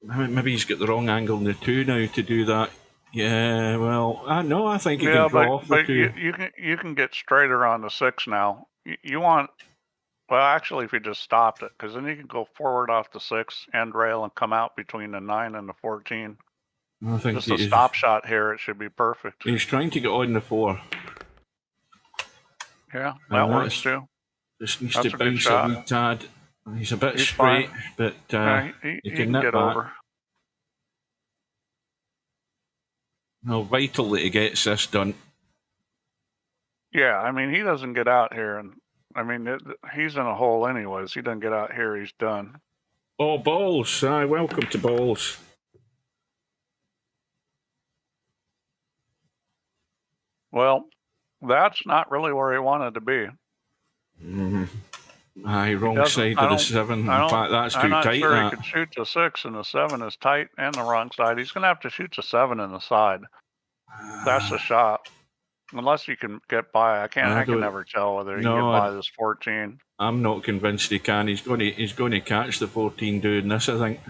Speaker 7: maybe he's got the wrong angle in the 2 now to do that. Yeah, well, I think he can draw off the 2.
Speaker 8: You can get straighter on the 6 now. You want, well, actually, if you just stopped it, because then you can go forward off the 6 end rail and come out between the 9 and the 14.
Speaker 7: I think
Speaker 8: just a stop shot here, it should be perfect.
Speaker 7: He's trying to get on the 4.
Speaker 8: Yeah, that works too.
Speaker 7: Just needs to bounce a wee tad. He's a bit straight, but
Speaker 8: he can get that over.
Speaker 7: No, vital that he gets this done.
Speaker 8: Yeah, I mean, he doesn't get out here, and I mean, he's in a hole anyways. He doesn't get out here, he's done.
Speaker 7: Oh, balls. Aye, welcome to balls.
Speaker 8: Well, that's not really where he wanted to be.
Speaker 7: Aye, wrong side of the 7. In fact, that's
Speaker 8: I'm
Speaker 7: too
Speaker 8: not
Speaker 7: tight,
Speaker 8: sure
Speaker 7: that.
Speaker 8: he could shoot the 6, and the 7 is tight and the wrong side. He's going to have to shoot the 7 in the side. That's the shot. Unless you can get by. I can never tell whether he can get by this 14.
Speaker 7: I'm not convinced he can. He's going to catch the 14 doing this, I think.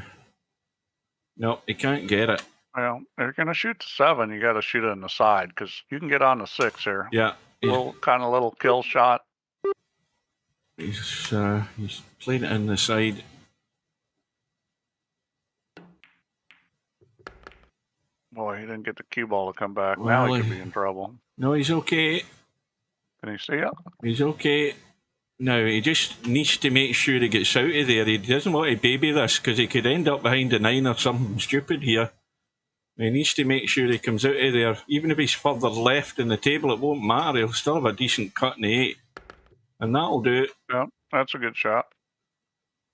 Speaker 7: No, he can't get it.
Speaker 8: Well, if you're going to shoot the 7, you got to shoot it in the side, because you can get on the 6 here.
Speaker 7: Yeah.
Speaker 8: Little kill shot.
Speaker 7: He's playing it in the side.
Speaker 8: Boy, he didn't get the cue ball to come back. Well, now he could be in trouble.
Speaker 7: No, he's okay.
Speaker 8: Can you see it? He's
Speaker 7: okay. Now, he just needs to make sure he gets out of there. He doesn't want to baby this, because he could end up behind the 9 or something stupid here. He needs to make sure he comes out of there. Even if he's further left in the table, it won't matter. He'll still have a decent cut in the 8. And that'll do it.
Speaker 8: Yeah, that's a good shot.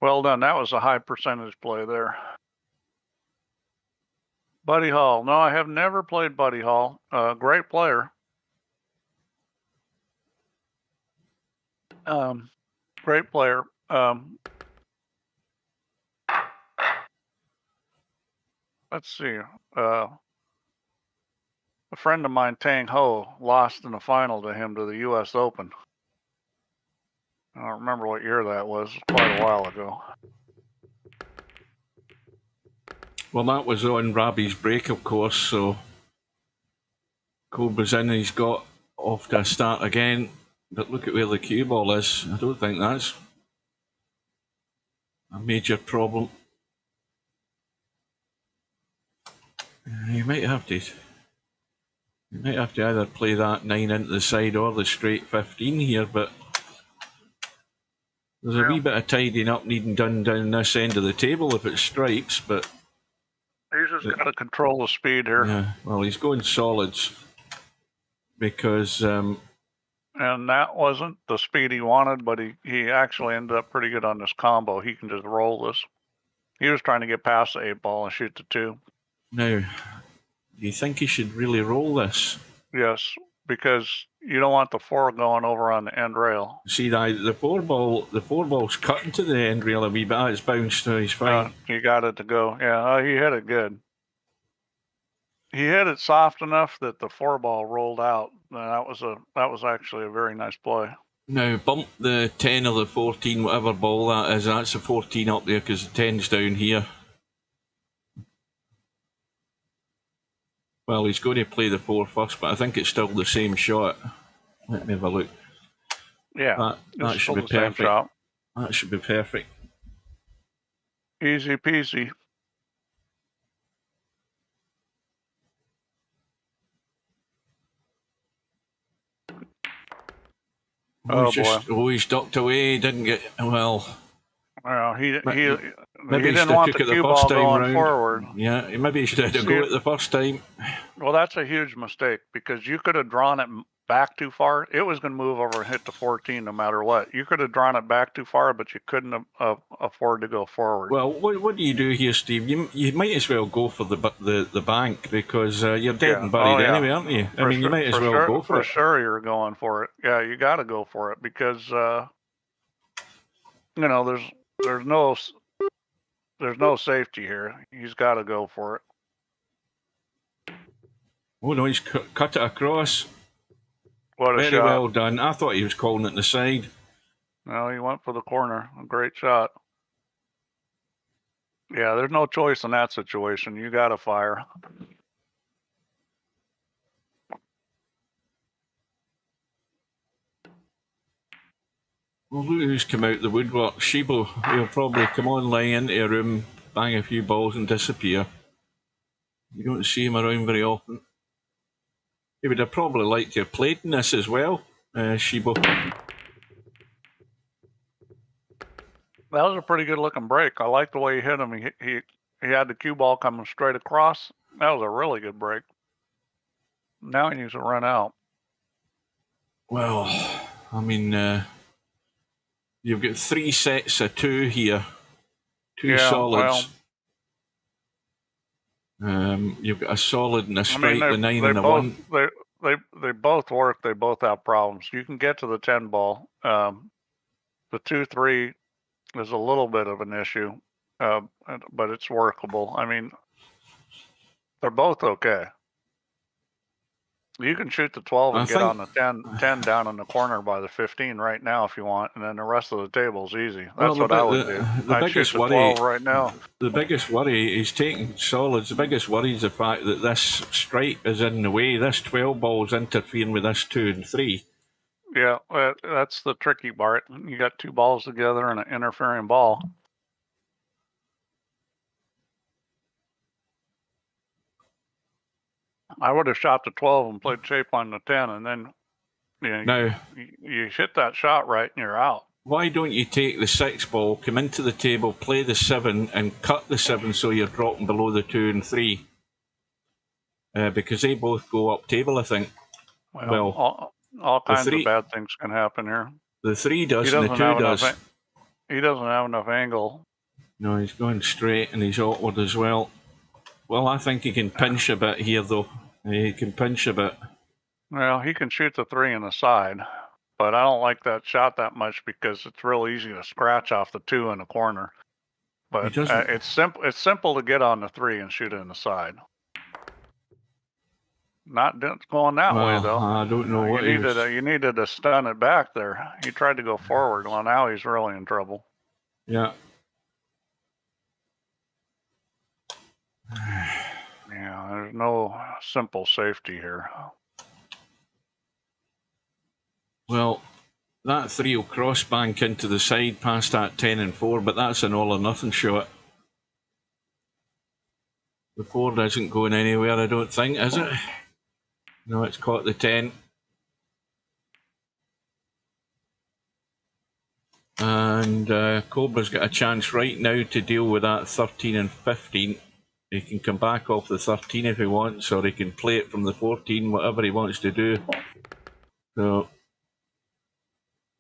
Speaker 8: Well done. That was a high percentage play there. Buddy Hall. No, I have never played Buddy Hall. Great player. Great player. Let's see. A friend of mine, Tang Ho, lost in the final to him to the U.S. Open. I don't remember what year that was. Quite a while ago.
Speaker 7: Well, that was on Rabih's break, of course, so Cobra's in, he's got off to a start again, but look at where the cue ball is. I don't think that's a major problem. You might have to either play that 9 into the side or the straight 15 here, but there's a wee bit of tidying up needing done down this end of the table if it stripes, but
Speaker 8: he's just got to control the speed here.
Speaker 7: Yeah, well, he's going solids because
Speaker 8: and that wasn't the speed he wanted, but he actually ended up pretty good on this combo. He can just roll this. He was trying to get past the 8 ball and shoot the 2.
Speaker 7: Now, do you think he should really roll this?
Speaker 8: Yes, because you don't want the 4 going over on the end rail.
Speaker 7: See, the 4 ball's cutting to the end rail a wee bit. It's bounced, so he's fine.
Speaker 8: He got it to go. Yeah, he hit it good. He hit it soft enough that the 4 ball rolled out. That was actually a very nice play.
Speaker 7: Now, bump the 10 or the 14, whatever ball that is. That's a 14 up there because the 10's down here. Well, he's going to play the 4 first, but I think it's still the same shot. Let me have a look.
Speaker 8: Yeah,
Speaker 7: that should be perfect. That should be perfect.
Speaker 8: Easy peasy.
Speaker 7: He's ducked away. Didn't get well.
Speaker 8: Well, he
Speaker 7: maybe
Speaker 8: didn't want the cue ball going forward.
Speaker 7: Yeah, maybe he should have had a go at the first time.
Speaker 8: Well, that's a huge mistake because you could have drawn it back too far. It was going to move over and hit the 14 no matter what. You could have drawn it back too far, but you couldn't afford to go forward.
Speaker 7: Well, what do you do here, Steve? You might as well go for the bank because you're dead and buried anyway, aren't you? You might as well go for it.
Speaker 8: For sure, you're going for it. Yeah, you got to go for it because there's no safety here. He's got to go for it.
Speaker 7: Oh no, he's cut it across.
Speaker 8: What a
Speaker 7: shot. Very well done. I thought he was calling it the side.
Speaker 8: No, he went for the corner. A great shot. Yeah, there's no choice in that situation. You got to fire.
Speaker 7: Well, look who's come out the woodwork. Shibo. He'll probably come on, lie into a room, bang a few balls and disappear. You don't see him around very often. He would have probably liked to have played in this as well, Shibo.
Speaker 8: That was a pretty good looking break. I like the way he hit him. He had the cue ball coming straight across. That was a really good break. Now he needs to run out.
Speaker 7: Well, I mean, you've got 3 sets of 2 here. Two solids. You've got a solid and a straight, the 9 and a 1.
Speaker 8: They both work. They both have problems. You can get to the 10 ball. The 2-3 is a little bit of an issue, but it's workable. I mean, they're both okay. You can shoot the 12 and get on the 10 down in the corner by the 15 right now if you want, and then the rest of the table's easy. That's what I would do. I'd shoot the 12 right now.
Speaker 7: The biggest worry is taking solids. The biggest worry is the fact that this straight is in the way. This 12 ball's interfering with this 2 and 3.
Speaker 8: Yeah, that's the tricky part. You got two balls together and an interfering ball. I would have shot the 12 and played shape on the 10, and then you hit that shot right and you're out.
Speaker 7: Why don't you take the 6 ball, come into the table, play the 7, and cut the 7 so you're dropping below the 2 and 3? Because they both go up table, I think.
Speaker 8: Well, all kinds of bad things can happen here.
Speaker 7: The 3 does and the 2 does.
Speaker 8: He doesn't have enough angle.
Speaker 7: No, he's going straight and he's awkward as well. Well, I think he can pinch a bit here, though. He can pinch a bit. Well,
Speaker 8: he can shoot the 3 in the side, but I don't like that shot that much because it's real easy to scratch off the 2 in the corner. But it's simple. It's simple to get on the 3 and shoot it in the side. Not going that way though.
Speaker 7: I don't know what
Speaker 8: you needed to stun it back there. He tried to go forward. Well, now he's really in trouble.
Speaker 7: Yeah.
Speaker 8: Yeah, there's no simple safety here.
Speaker 7: Well, that 3 will cross bank into the side past that 10 and 4, but that's an all or nothing shot. The 4 isn't going anywhere, I don't think, is it? No, it's caught the 10. And Cobra's got a chance right now to deal with that 13 and 15. He can come back off the 13 if he wants, or he can play it from the 14, whatever he wants to do. So,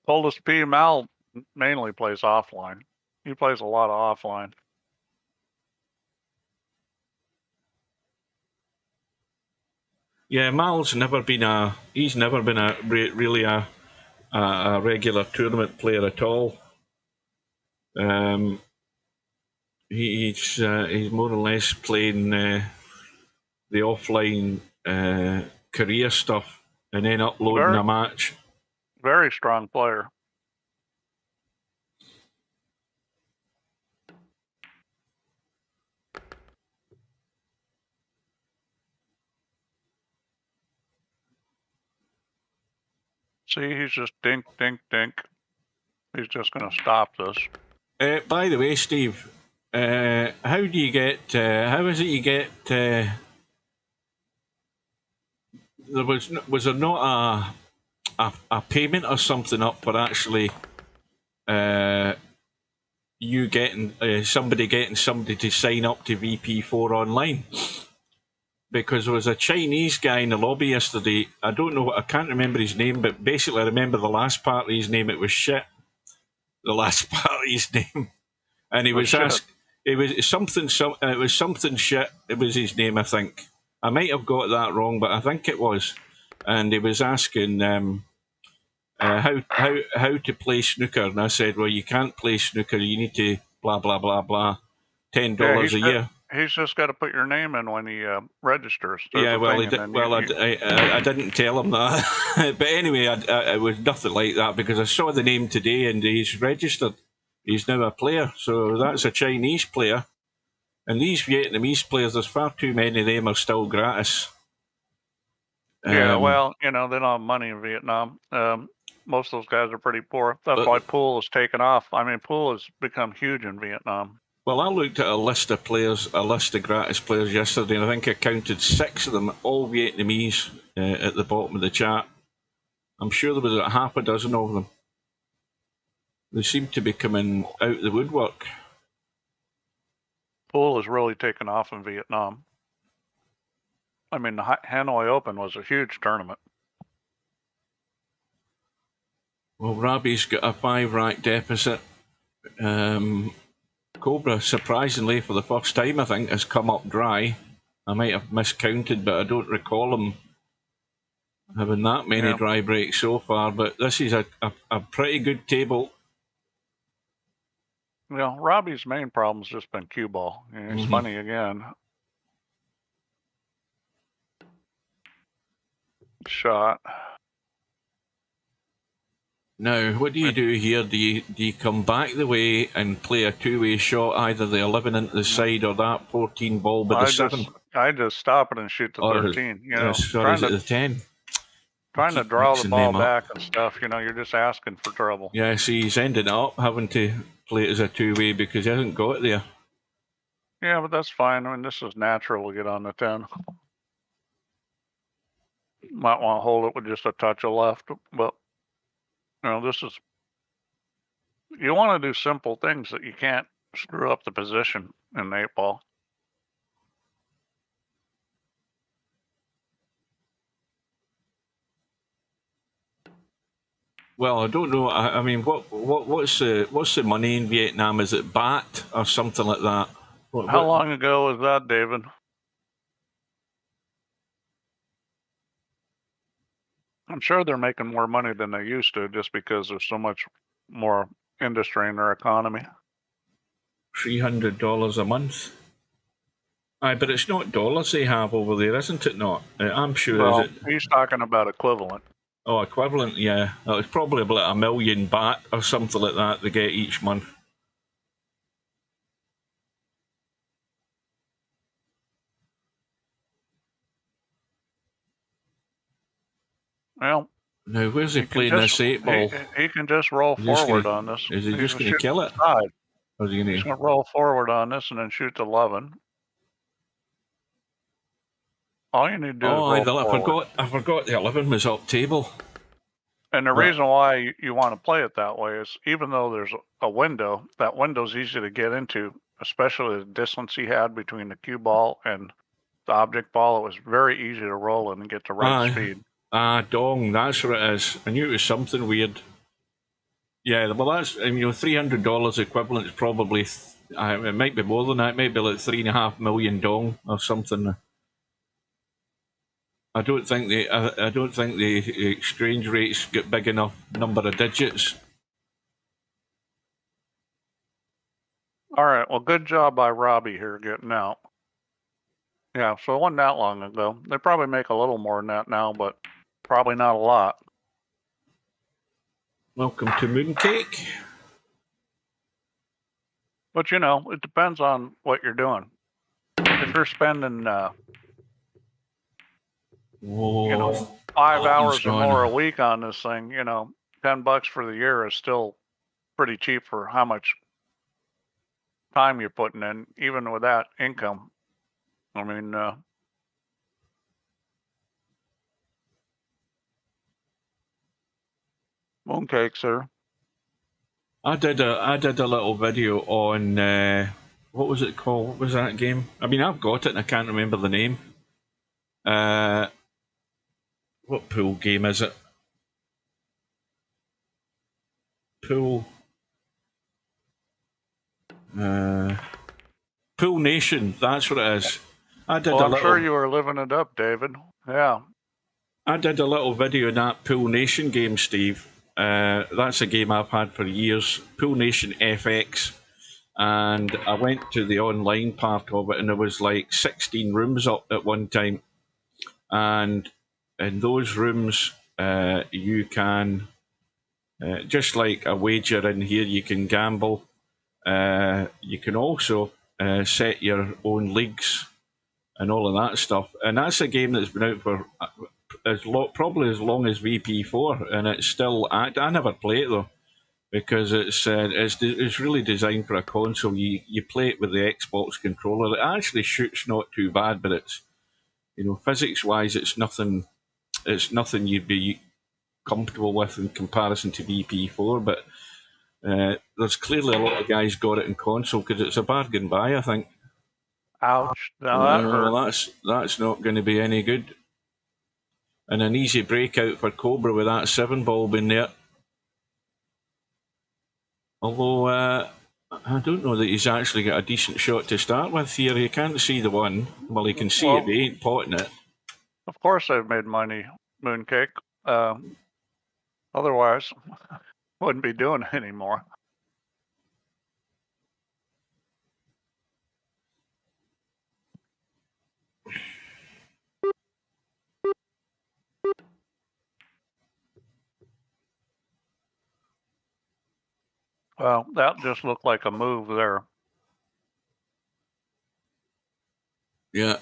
Speaker 8: Oldest P. Mal mainly plays offline. He plays a lot of offline.
Speaker 7: Yeah, Mal's never been a. He's never been really a regular tournament player at all. He's more or less playing the offline career stuff and then uploading a match.
Speaker 8: Very strong player. See, he's just dink, dink, dink. He's just going to stop this.
Speaker 7: By the way, Steve, how do you get? How is it you get? There was there not a payment or something up for actually you getting somebody to sign up to VP4 online? Because there was a Chinese guy in the lobby yesterday. I don't know, I can't remember his name, but basically I remember the last part of his name. It was shit. The last part of his name, and he was asked. It was something. It was something shit. It was his name, I think. I might have got that wrong, but I think it was. And he was asking how to play snooker, and I said, well, you can't play snooker. You need to blah blah blah blah. $10 a year.
Speaker 8: He's just got to put your name in when he registers.
Speaker 7: Yeah, well, I didn't tell him that. But anyway, it was nothing like that because I saw the name today and he's registered. He's now a player, so that's a Chinese player. And these Vietnamese players, there's far too many of them are still gratis.
Speaker 8: Yeah, well, they don't have money in Vietnam. Most of those guys are pretty poor. That's why pool has taken off. I mean, pool has become huge in Vietnam.
Speaker 7: Well, I looked at a list of gratis players yesterday, and I think I counted 6 of them, all Vietnamese, at the bottom of the chat. I'm sure there was about half a dozen of them. They seem to be coming out the woodwork.
Speaker 8: Pool has really taken off in Vietnam. I mean, the Hanoi Open was a huge tournament.
Speaker 7: Well, Rabih's got a 5-rack deficit. Cobra, surprisingly, for the first time, I think, has come up dry. I might have miscounted, but I don't recall him having that many dry breaks so far. But this is a pretty good table.
Speaker 8: You know, Robbie's main problem's just been cue ball. He's funny again. Shot.
Speaker 7: Now, what do you do here? Do you come back the way and play a two-way shot, either the 11 into the side or that 14 ball with the 7?
Speaker 8: I just stop it and shoot the 13. You know,
Speaker 7: sorry, is it the 10?
Speaker 8: Trying to draw the ball back and stuff. You know, you're just asking for trouble.
Speaker 7: Yeah, see, he's ended up having to play it as a two-way because he hasn't got it there.
Speaker 8: Yeah, but that's fine. I mean, this is natural to get on the 10. Might want to hold it with just a touch of left, but you know, this is, you want to do simple things that you can't screw up the position in the 8 ball.
Speaker 7: Well, I don't know. I mean, what's the money in Vietnam? Is it baht or something like that?
Speaker 8: How long ago was that, David? I'm sure they're making more money than they used to, just because there's so much more industry in their economy.
Speaker 7: $300 a month. Aye, but it's not dollars they have over there, isn't it? Not. I'm sure.
Speaker 8: Well,
Speaker 7: is it?
Speaker 8: He's talking about equivalent.
Speaker 7: Oh, equivalent, yeah. It's probably about $1 million baht or something like that they get each month.
Speaker 8: Well,
Speaker 7: now where's he playing this 8 ball?
Speaker 8: He can just roll forward on this.
Speaker 7: Is he just going to kill it? Or is he
Speaker 8: He's going to roll forward on this and then shoot the 11. All you need to do is roll forward.
Speaker 7: I forgot the 11 was up table.
Speaker 8: And the reason why you want to play it that way is, even though there's a window, that window's easy to get into, especially the distance he had between the cue ball and the object ball. It was very easy to roll in and get the right speed.
Speaker 7: Dong, that's what it is. I knew it was something weird. Yeah, well, that's, I mean, $300 equivalent is probably, it might be more than that. It might be like 3.5 million dong or something. I don't think the exchange rates get big enough number of digits.
Speaker 8: All right, well, good job by Rabih here getting out. Yeah, so it wasn't that long ago. They probably make a little more than that now, but probably not a lot.
Speaker 7: Welcome to Mooncake.
Speaker 8: But, you know, it depends on what you're doing. If you're spending, you know, 5 hours or more a week on this thing, you know, $10 for the year is still pretty cheap for how much time you're putting in, even with that income. I mean, mooncake, sir.
Speaker 7: I did a little video on what was it called? What was that game? I mean, I've got it and I can't remember the name. What pool game is it? Pool Nation. That's what it is. I'm
Speaker 8: sure you were living it up, David. Yeah.
Speaker 7: I did a little video on that Pool Nation game, Steve. That's a game I've had for years. Pool Nation FX. And I went to the online part of it, and there was like 16 rooms up at one time. And in those rooms, you can, just like a wager in here, you can gamble. You can also set your own leagues and all of that stuff. And that's a game that's been out for probably as long as VP4, and it's still. I never play it though, because it's really designed for a console. You play it with the Xbox controller. It actually shoots not too bad, but it's, you know, physics wise, it's nothing. It's nothing you'd be comfortable with in comparison to VP4. But there's clearly a lot of guys got it in console because it's a bargain buy, I think.
Speaker 8: Ouch! Now
Speaker 7: that's not going to be any good. And an easy breakout for Cobra with that 7 ball in there. Although I don't know that he's actually got a decent shot to start with here. You can't see the one. Well, he can see
Speaker 8: Well,
Speaker 7: it, but he ain't potting it.
Speaker 8: Of course they've made money, Mooncake. Otherwise, wouldn't be doing it anymore. Well, that just looked like a move there.
Speaker 7: Yeah.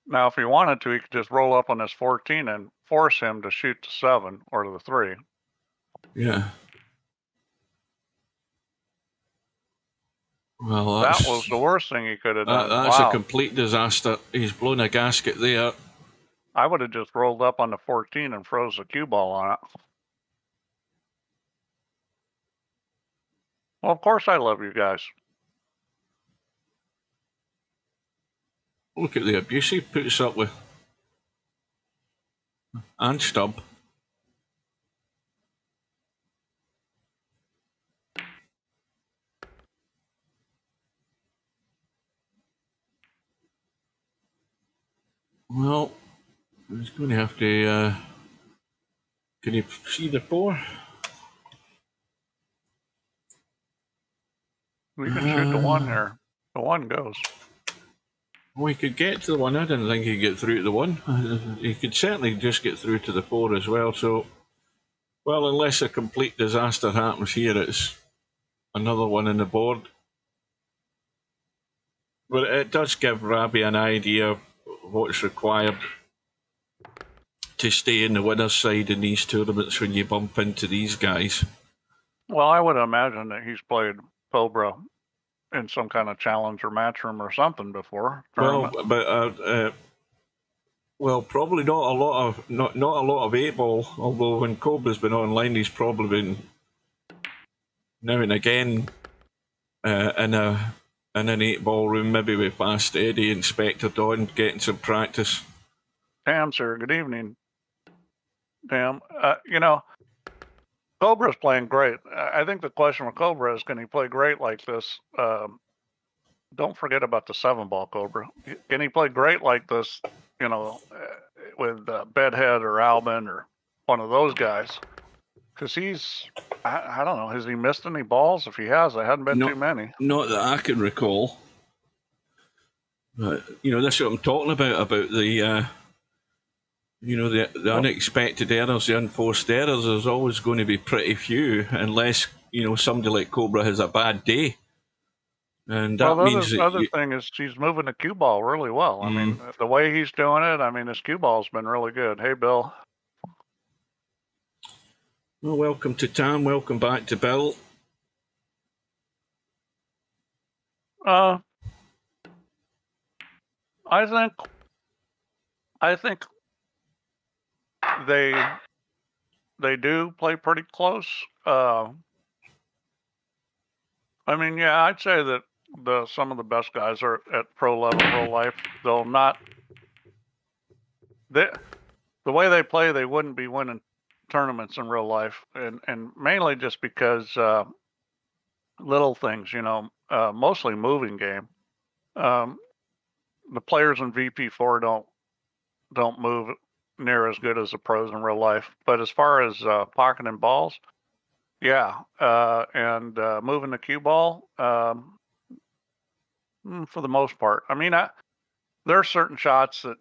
Speaker 8: Now, if he wanted to, he could just roll up on his 14 and force him to shoot the 7 or the 3.
Speaker 7: Yeah. Well,
Speaker 8: That was the worst thing he could have done.
Speaker 7: That's
Speaker 8: Wow.
Speaker 7: a complete disaster. He's blown a gasket there.
Speaker 8: I would have just rolled up on the 14 and froze the cue ball on it. Well, of course I love you guys.
Speaker 7: Look at the abuse he puts up with. And Stubb. Well, he's going to have to... can you see the 4?
Speaker 8: We can shoot the 1 here. The 1 goes.
Speaker 7: Well, he could get to the 1. I didn't think he'd get through to the 1. He could certainly just get through to the 4 as well. So, well, unless a complete disaster happens here, it's another 1 on the board. But it does give Rabih an idea of what's required to stay in the winner's side in these tournaments when you bump into these guys.
Speaker 8: Well, I would imagine that he's played Cobra in some kind of challenge or match room or something before.
Speaker 7: Well, but well, probably not a lot of not a lot of 8-ball. Although when Cobra's been online, he's probably been now and again in an 8-ball room, maybe with Fast Eddie and Spectre Dawn, getting some practice.
Speaker 8: Tam, sir. Good evening. Tam, you know, Cobra's playing great. I think the question with Cobra is, can he play great like this? Don't forget about the 7-ball Cobra. Can he play great like this, you know, with Bedhead or Albin or one of those guys? Because he's, I don't know, has he missed any balls? If he has, there hadn't been too many.
Speaker 7: Not that I can recall. But, you know, that's what I'm talking about the... you know, the unexpected errors, the unforced errors, there's always going to be pretty few, unless, you know, somebody like Cobra has a bad day. And that means
Speaker 8: the other thing is he's moving the cue ball really well. I mean, the way he's doing it, I mean, his cue ball's been really good. Hey, Bill.
Speaker 7: Well, welcome to Tam. Welcome back to Bill.
Speaker 8: I think they do play pretty close. I mean, yeah, I'd say that some of the best guys are at pro level real life. They'll not. The way they play, they wouldn't be winning tournaments in real life, and mainly just because little things, you know, mostly moving game. The players in VP4 don't move near as good as the pros in real life. But as far as pocketing balls, yeah, and moving the cue ball, for the most part. I mean, there are certain shots that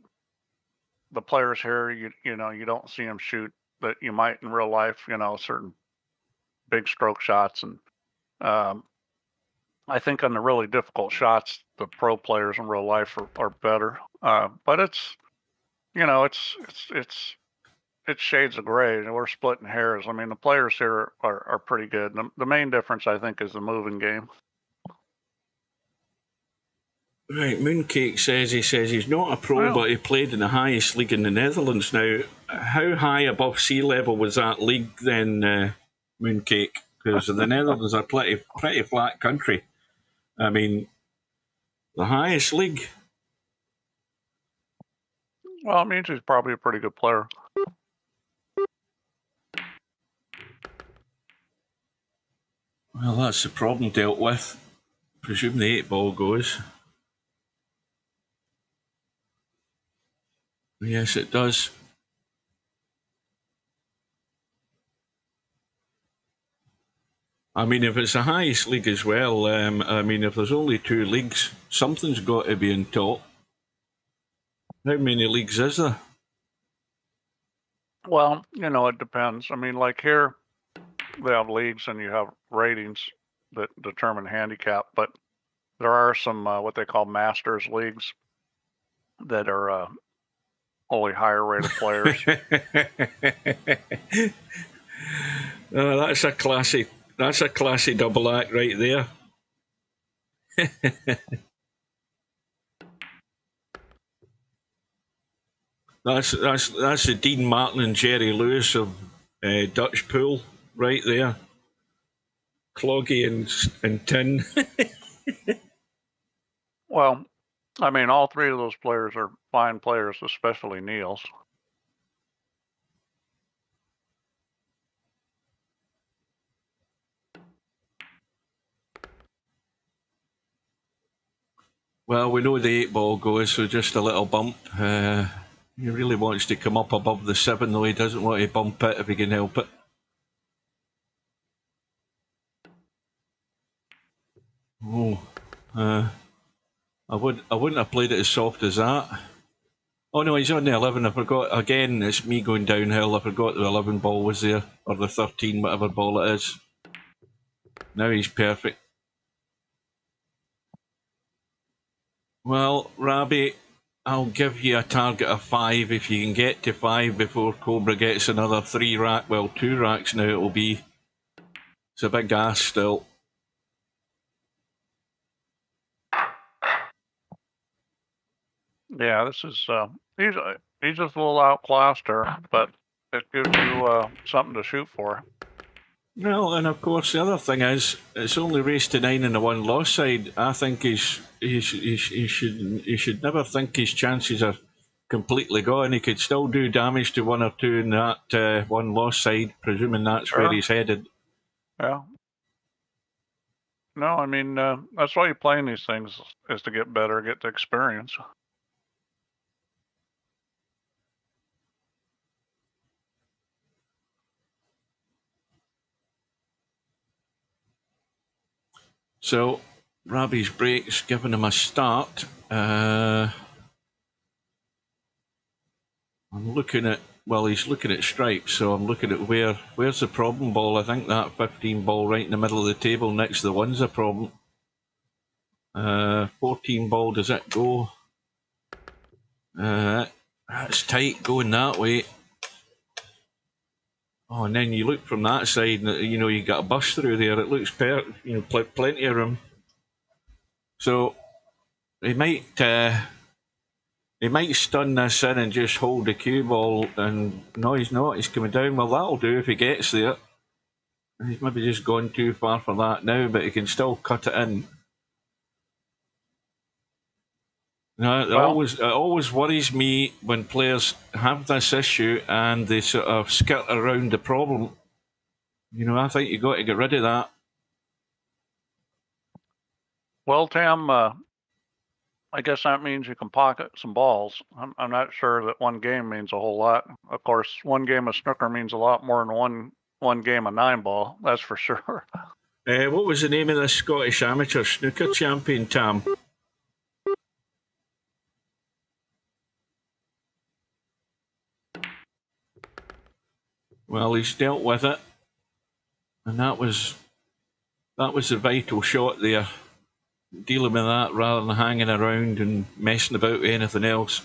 Speaker 8: the players here, you know, you don't see them shoot that you might in real life. You know, certain big stroke shots, and I think on the really difficult shots, the pro players in real life are better. But it's, you know, it's shades of gray, and we're splitting hairs. I mean, the players here are pretty good. The main difference, I think, is the moving game.
Speaker 7: Right, Mooncake says he's not a pro, but he played in the highest league in the Netherlands. Now, how high above sea level was that league then, Mooncake? Because the Netherlands are pretty flat country. I mean, the highest league.
Speaker 8: Well, it means he's probably a pretty good player.
Speaker 7: Well, that's the problem dealt with. Presume the 8-ball goes. Yes, it does. I mean, if it's the highest league as well, I mean, if there's only 2 leagues, something's got to be in top. How many leagues is there?
Speaker 8: Well, you know, it depends. I mean, like here, they have leagues and you have ratings that determine handicap, but there are some what they call masters leagues that are only higher rated players.
Speaker 7: Oh, that's a classy double act right there. That's the Dean Martin and Jerry Lewis of Dutch pool right there. Cloggy and Tin.
Speaker 8: Well, I mean, all 3 of those players are fine players, especially Niels.
Speaker 7: Well, we know the 8-ball goes, so just a little bump. He really wants to come up above the 7, though he doesn't want to bump it if he can help it. Oh, I wouldn't have played it as soft as that. Oh no, he's on the 11. I forgot again. It's me going downhill. I forgot the 11 ball was there, or the 13, whatever ball it is. Now he's perfect. Well, Rabih, I'll give you a target of 5 if you can get to 5 before Cobra gets another 3 rack. Well, 2 racks now it'll be. It's a big ass still.
Speaker 8: Yeah, this is he's just a little outclassed her, but it gives you something to shoot for.
Speaker 7: Well, and of course the other thing is it's only race to 9 in the 1 loss side. I think he should never think his chances are completely gone. He could still do damage to 1 or 2 in that 1 loss side, presuming that's where he's headed.
Speaker 8: Yeah. No, I mean that's why you're playing these things, is to get better, get the experience.
Speaker 7: So Rabih's break's giving him a start. I'm looking at, well, he's looking at stripes, so I'm looking at where's the problem ball. I think that 15 ball right in the middle of the table next to the 1's a problem. 14 ball, does it go? That's tight going that way. Oh, and then you look from that side, and you know you got a bus through there. It looks plenty of room. So he might stun this in and just hold the cue ball. And no, he's not. He's coming down. Well, that'll do if he gets there. He's maybe just gone too far for that now, but he can still cut it in. No, it always worries me when players have this issue and they sort of skirt around the problem. You know, I think you've got to get rid of that.
Speaker 8: Well, Tam, I guess that means you can pocket some balls. I'm not sure that 1 game means a whole lot. Of course, 1 game of snooker means a lot more than one game of 9-ball. That's for sure.
Speaker 7: What was the name of the Scottish amateur snooker champion, Tam? Well, he's dealt with it, and that was the vital shot there. Dealing with that rather than hanging around and messing about with anything else.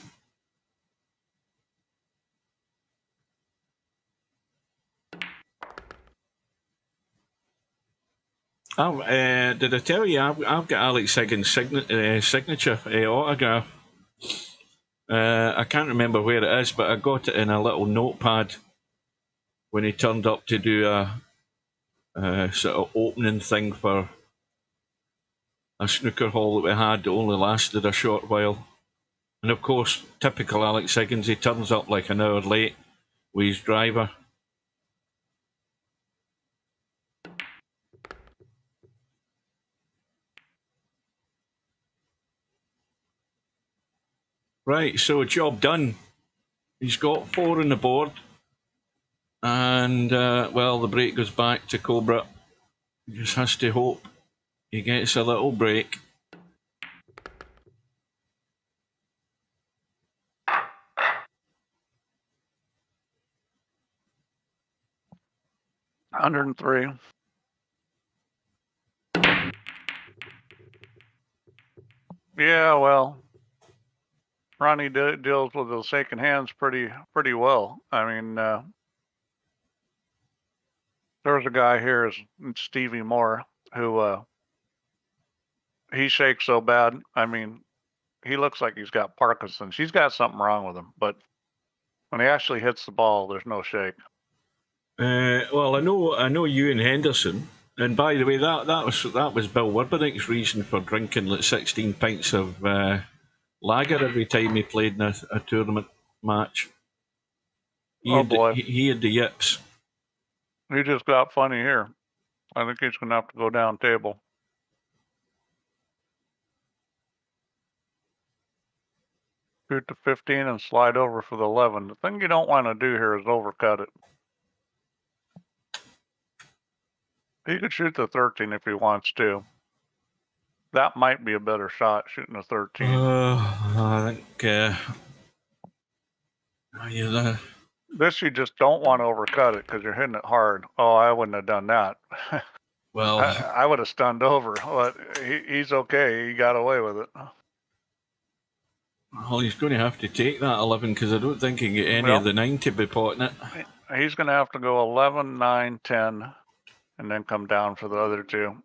Speaker 7: Did I tell you I've got Alex Higgins' signature autograph? I can't remember where it is, but I got it in a little notepad when he turned up to do a sort of opening thing for a snooker hall that we had that only lasted a short while. And of course, typical Alex Higgins, he turns up like an hour late with his driver. Right, so job done. He's got 4 on the board. And, well, the break goes back to Cobra. He just has to hope he gets a little break.
Speaker 8: $103. Yeah, well, Ronnie deals with those shaking hands pretty well. I mean, there's a guy here, Stevie Moore, who he shakes so bad. I mean, he looks like he's got Parkinson's. He's got something wrong with him, but when he actually hits the ball, there's no shake.
Speaker 7: Well, I know you and Henderson. And by the way, that was Bill Wibbernick's reason for drinking like 16 pints of lager every time he played in a tournament match. He had the yips.
Speaker 8: He just got funny here. I think he's going to have to go down table. Shoot the 15 and slide over for the 11. The thing you don't want to do here is overcut it. He could shoot the 13 if he wants to. That might be a better shot, shooting a 13.
Speaker 7: I think...
Speaker 8: This you just don't want to overcut it because you're hitting it hard. Oh, I wouldn't have done that.
Speaker 7: Well,
Speaker 8: I would have stunned over, but he's okay. He got away with it.
Speaker 7: Well, he's going to have to take that 11 because I don't think he can get any of the 9 to be potting it.
Speaker 8: He's going to have to go 11, 9, 10, and then come down for the other 2.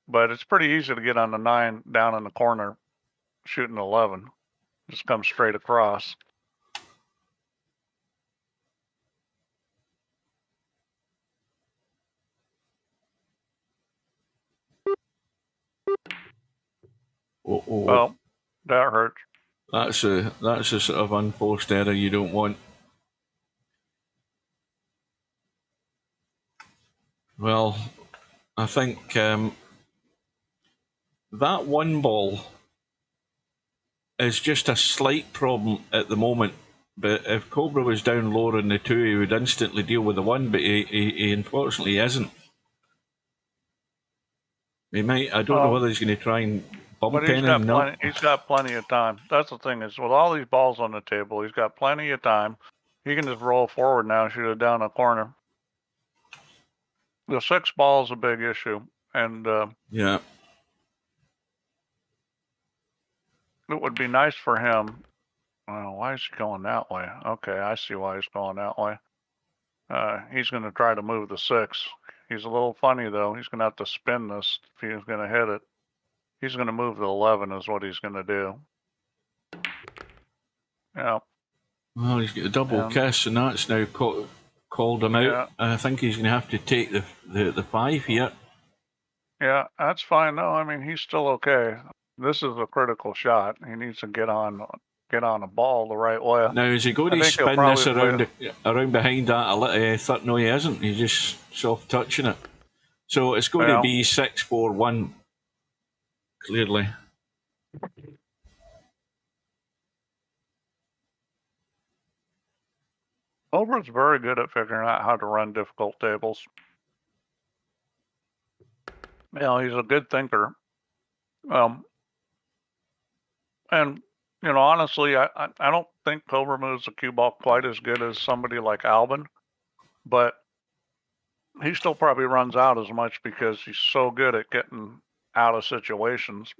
Speaker 8: But it's pretty easy to get on the 9 down in the corner, shooting 11. Just come straight across. Oh, that hurts.
Speaker 7: That's a sort of unforced error you don't want. Well, I think that 1 ball is just a slight problem at the moment. But if Cobra was down lower in the 2, he would instantly deal with the 1, but he unfortunately isn't. He might. I don't know whether he's going to try and bump in and not.
Speaker 8: He's got plenty of time. That's the thing is, with all these balls on the table, he's got plenty of time. He can just roll forward now and shoot it down the corner. The 6 ball is a big issue, and
Speaker 7: yeah,
Speaker 8: it would be nice for him. Well, why is he going that way? Okay, I see why he's going that way. He's going to try to move the 6. He's a little funny, though. He's going to have to spin this if he's going to hit it. He's going to move the 11 is what he's going to do. Yeah.
Speaker 7: Well, he's got a double kiss, and that's now called him out.
Speaker 8: Yeah.
Speaker 7: I think he's going to have to take the 5 here.
Speaker 8: Yeah, that's fine, though. I mean, he's still okay. This is a critical shot. He needs to get on a ball the right way.
Speaker 7: Now, is he going to spin this around behind that a little? No, he isn't. He's just soft touching it. So it's going to be 6-4-1, clearly.
Speaker 8: Cobra's very good at figuring out how to run difficult tables. You know, he's a good thinker. And you know, honestly, I don't think Cobra moves the cue ball quite as good as somebody like Albin, but he still probably runs out as much because he's so good at getting out of situations.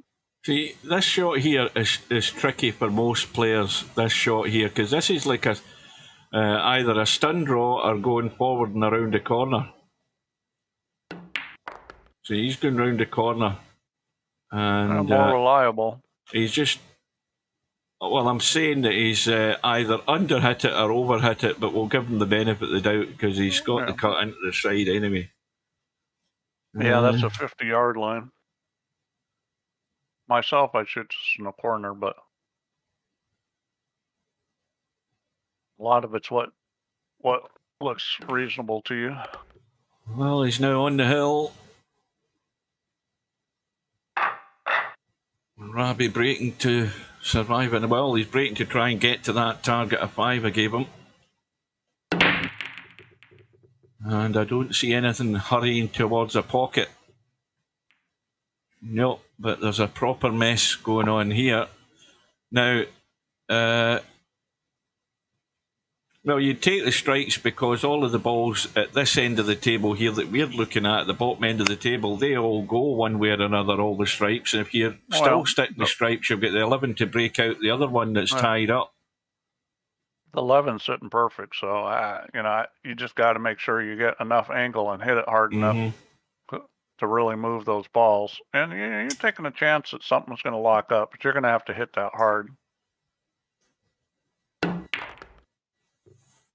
Speaker 7: See, this shot here is tricky for most players, this shot here, because this is like either a stun draw or going forward and around the corner. So he's going round the corner. And
Speaker 8: more reliable.
Speaker 7: He's just... Well, I'm saying that he's either under-hit it or over-hit it, but we'll give him the benefit of the doubt because he's got the cut into the side anyway.
Speaker 8: Yeah, that's a 50-yard line. Myself, I'd shoot this in the corner, but a lot of it's what looks reasonable to you.
Speaker 7: Well, he's now on the hill. Rabih breaking to surviving well. He's breaking to try and get to that target of 5 I gave him. And I don't see anything hurrying towards a pocket. No, but there's a proper mess going on here. Now, well, you take the strikes because all of the balls at this end of the table here that we're looking at the bottom end of the table, they all go one way or another, all the stripes. And if you're still sticking the stripes, you'll get the 11 to break out the other one that's tied up.
Speaker 8: The 11's sitting perfect, so you know, you just got to make sure you get enough angle and hit it hard enough to really move those balls. And you're taking a chance that something's going to lock up, but you're going to have to hit that hard.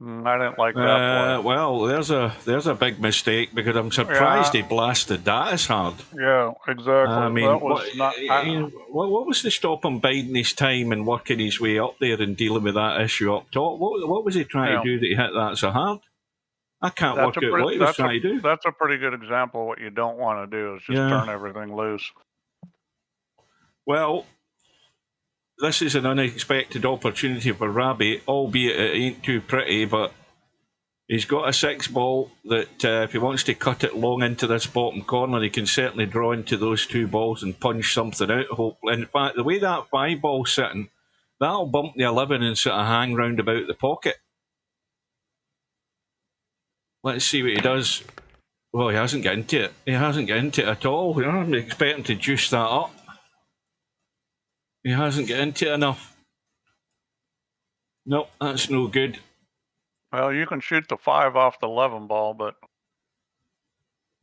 Speaker 8: I didn't like that play.
Speaker 7: Well, there's a big mistake because I'm surprised he blasted that as hard.
Speaker 8: Yeah, exactly.
Speaker 7: I mean,
Speaker 8: that was
Speaker 7: what was to stop him biding his time and working his way up there and dealing with that issue up top? What was he trying to do that he hit that so hard? I can't work out what he was trying to do.
Speaker 8: That's a pretty good example of what you don't want to do is just turn everything loose.
Speaker 7: Well, this is an unexpected opportunity for Rabih, albeit it ain't too pretty, but he's got a 6 ball that if he wants to cut it long into this bottom corner, he can certainly draw into those 2 balls and punch something out, hopefully. In fact, the way that 5 ball's sitting, that'll bump the 11 and sort of hang round about the pocket. Let's see what he does. Well, he hasn't got into it. He hasn't got into it at all. I'm expecting to juice that up. He hasn't got into it enough. Nope, that's no good.
Speaker 8: Well, you can shoot the 5 off the 11 ball, but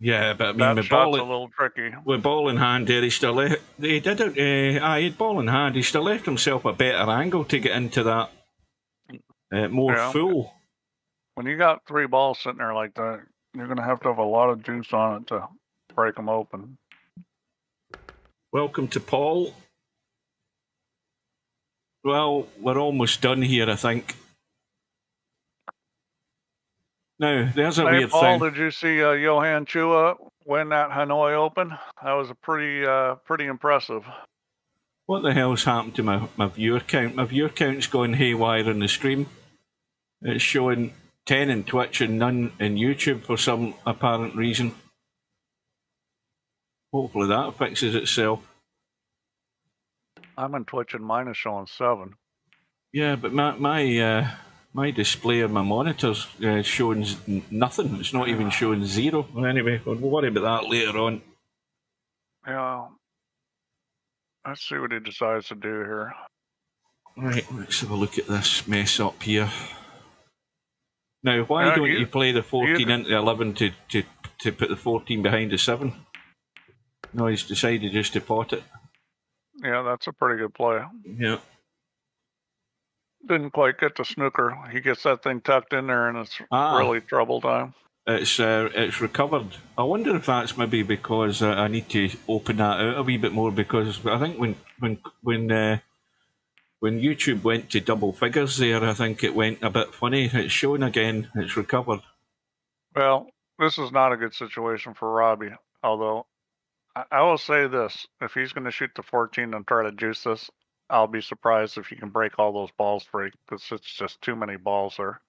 Speaker 7: yeah, but I mean,
Speaker 8: that shot's a little tricky.
Speaker 7: With ball in hand, there he still left. He didn't. He had ball in hand. He still left himself a better angle to get into that more full.
Speaker 8: When you got 3 balls sitting there like that, you're going to have a lot of juice on it to break them open.
Speaker 7: Welcome to Paul. Well, we're almost done here, I think. Now, there's a weird
Speaker 8: Paul,
Speaker 7: thing.
Speaker 8: did you see Johan Chua win that Hanoi Open? That was a pretty impressive.
Speaker 7: What the hell's happened to my viewer count? My viewer count's gone haywire on the stream. It's showing 10 in Twitch and none in YouTube for some apparent reason. Hopefully that fixes itself.
Speaker 8: I'm in Twitch and mine is showing 7.
Speaker 7: Yeah, but my display on my monitor's showing nothing. It's not even showing 0. Anyway, we'll worry about that later on.
Speaker 8: Yeah. Let's see what he decides to do here.
Speaker 7: Right, let's have a look at this mess up here. Now, why don't you play the 14 into the 11 to put the 14 behind the 7? No, he's decided just to pot it.
Speaker 8: Yeah, that's a pretty good play.
Speaker 7: Yeah.
Speaker 8: Didn't quite get the snooker. He gets that thing tucked in there, and it's really trouble time.
Speaker 7: It's recovered. I wonder if that's maybe because I need to open that out a wee bit more, because I think when YouTube went to double figures there, I think it went a bit funny. It's shown again. It's recovered.
Speaker 8: Well, this is not a good situation for Rabih, although I will say this. If he's going to shoot the 14 and try to juice this, I'll be surprised if he can break all those balls free, because it's just too many balls there.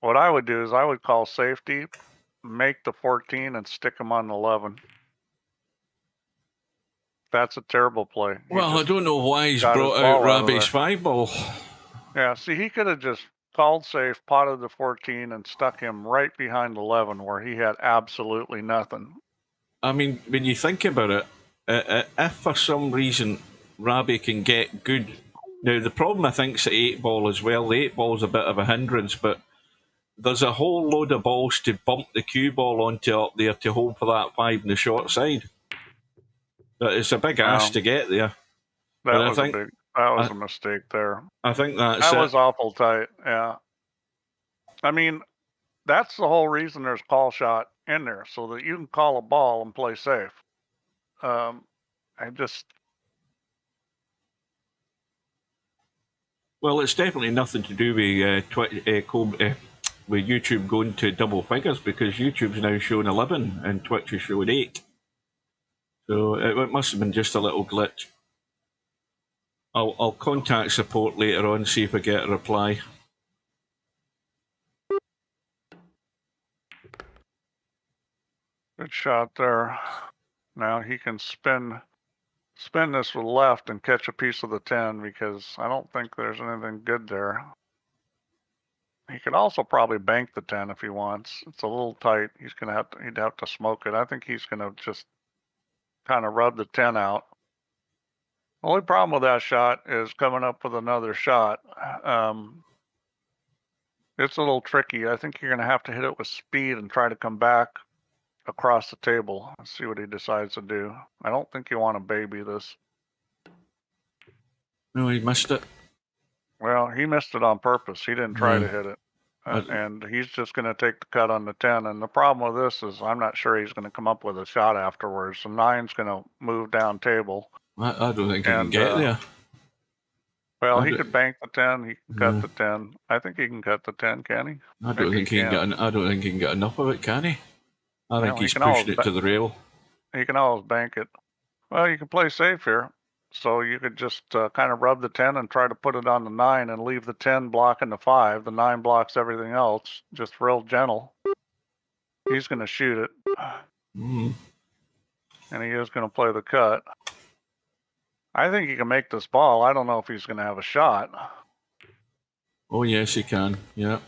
Speaker 8: What I would do is I would call safety, make the 14, and stick him on the 11. That's a terrible play.
Speaker 7: Well, I don't know why he's brought out Rabih's 5 ball.
Speaker 8: Yeah, see, he could have just called safe, potted the 14, and stuck him right behind 11 where he had absolutely nothing.
Speaker 7: I mean, when you think about it, if for some reason Rabih can get good... Now, the problem, I think, is the 8 ball as well. The 8 ball is a bit of a hindrance, but there's a whole load of balls to bump the cue ball onto up there to hold for that 5 on the short side. It's a big ask to get there.
Speaker 8: That was a mistake there.
Speaker 7: I think that
Speaker 8: was awful tight, yeah. I mean, that's the whole reason there's call shot in there, so that you can call a ball and play safe. Well,
Speaker 7: it's definitely nothing to do with YouTube going to double figures, because YouTube's now showing 11 and Twitch is showing 8. So it must have been just a little glitch. I'll contact support later on, see if I get a reply.
Speaker 8: Good shot there. Now he can spin this with left and catch a piece of the 10 because I don't think there's anything good there. He could also probably bank the 10 if he wants. It's a little tight. He'd have to smoke it. I think he's gonna just kind of rub the 10 out. Only problem with that shot is coming up with another shot. It's a little tricky. I think you're gonna have to hit it with speed and try to come back across the table. Let's see what he decides to do. I don't think you want to baby this.
Speaker 7: No, he missed it.
Speaker 8: Well, he missed it on purpose. He didn't try to hit it. And he's just going to take the cut on the 10. And the problem with this is I'm not sure he's going to come up with a shot afterwards. The 9's going to move down table.
Speaker 7: I don't think he can get there.
Speaker 8: Well, he could bank the 10. He can cut the 10. I think he can cut the 10, can he?
Speaker 7: I don't think he can get enough of it, can he? I think he's pushing it to the rail.
Speaker 8: He can always bank it. Well, you can play safe here. So you could just kind of rub the 10 and try to put it on the 9 and leave the 10 blocking the 5. The 9 blocks everything else. Just real gentle. He's going to shoot it.
Speaker 7: Mm.
Speaker 8: And he is going to play the cut. I think he can make this ball. I don't know if he's going to have a shot.
Speaker 7: Oh, yes, he can. Yeah.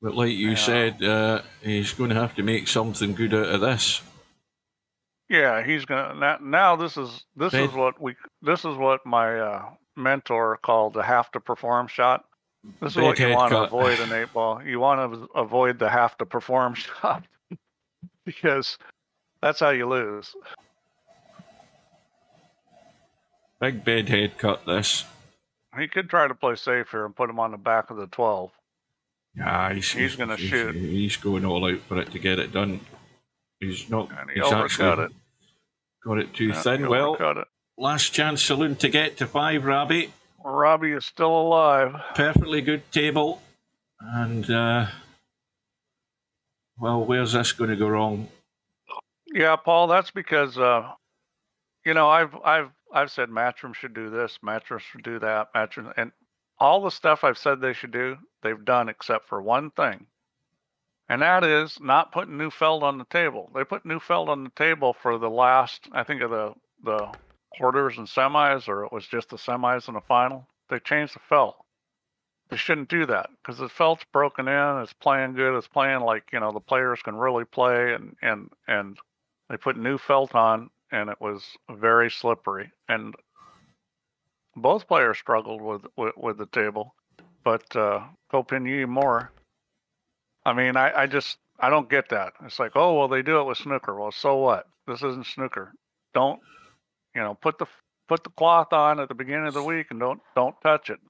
Speaker 7: But like you said, he's going to have to make something good out of this.
Speaker 8: Yeah, he's gonna now. This is what my mentor called the have to perform shot. This is what you want to avoid in 8-ball. You want to avoid the have to perform shot because that's how you lose.
Speaker 7: Big bed head cut this.
Speaker 8: He could try to play safe here and put him on the back of the 12.
Speaker 7: Yeah,
Speaker 8: he's going to shoot.
Speaker 7: He's going all out for it to get it done. He's not.
Speaker 8: And
Speaker 7: he's actually
Speaker 8: it.
Speaker 7: Got it too thin. Well, last chance saloon to get to 5, Rabih.
Speaker 8: Rabih is still alive.
Speaker 7: Perfectly good table. And, well, where's this going to go wrong?
Speaker 8: Yeah, Paul, that's because, you know, I've said Matchroom should do this, Matchroom should do that, Matchroom, and all the stuff I've said they should do, they've done except for one thing. And that is not putting new felt on the table. They put new felt on the table for the last, I think, of the quarters and semis, or it was just the semis and the final. They changed the felt. They shouldn't do that because the felt's broken in. It's playing good. It's playing like, you know, the players can really play. And they put new felt on, and it was very slippery. And both players struggled with the table, but Copinyi more. I mean, I don't get that. It's like, oh, well, they do it with snooker. Well, so what? This isn't snooker. Don't, you know, put the cloth on at the beginning of the week and don't touch it.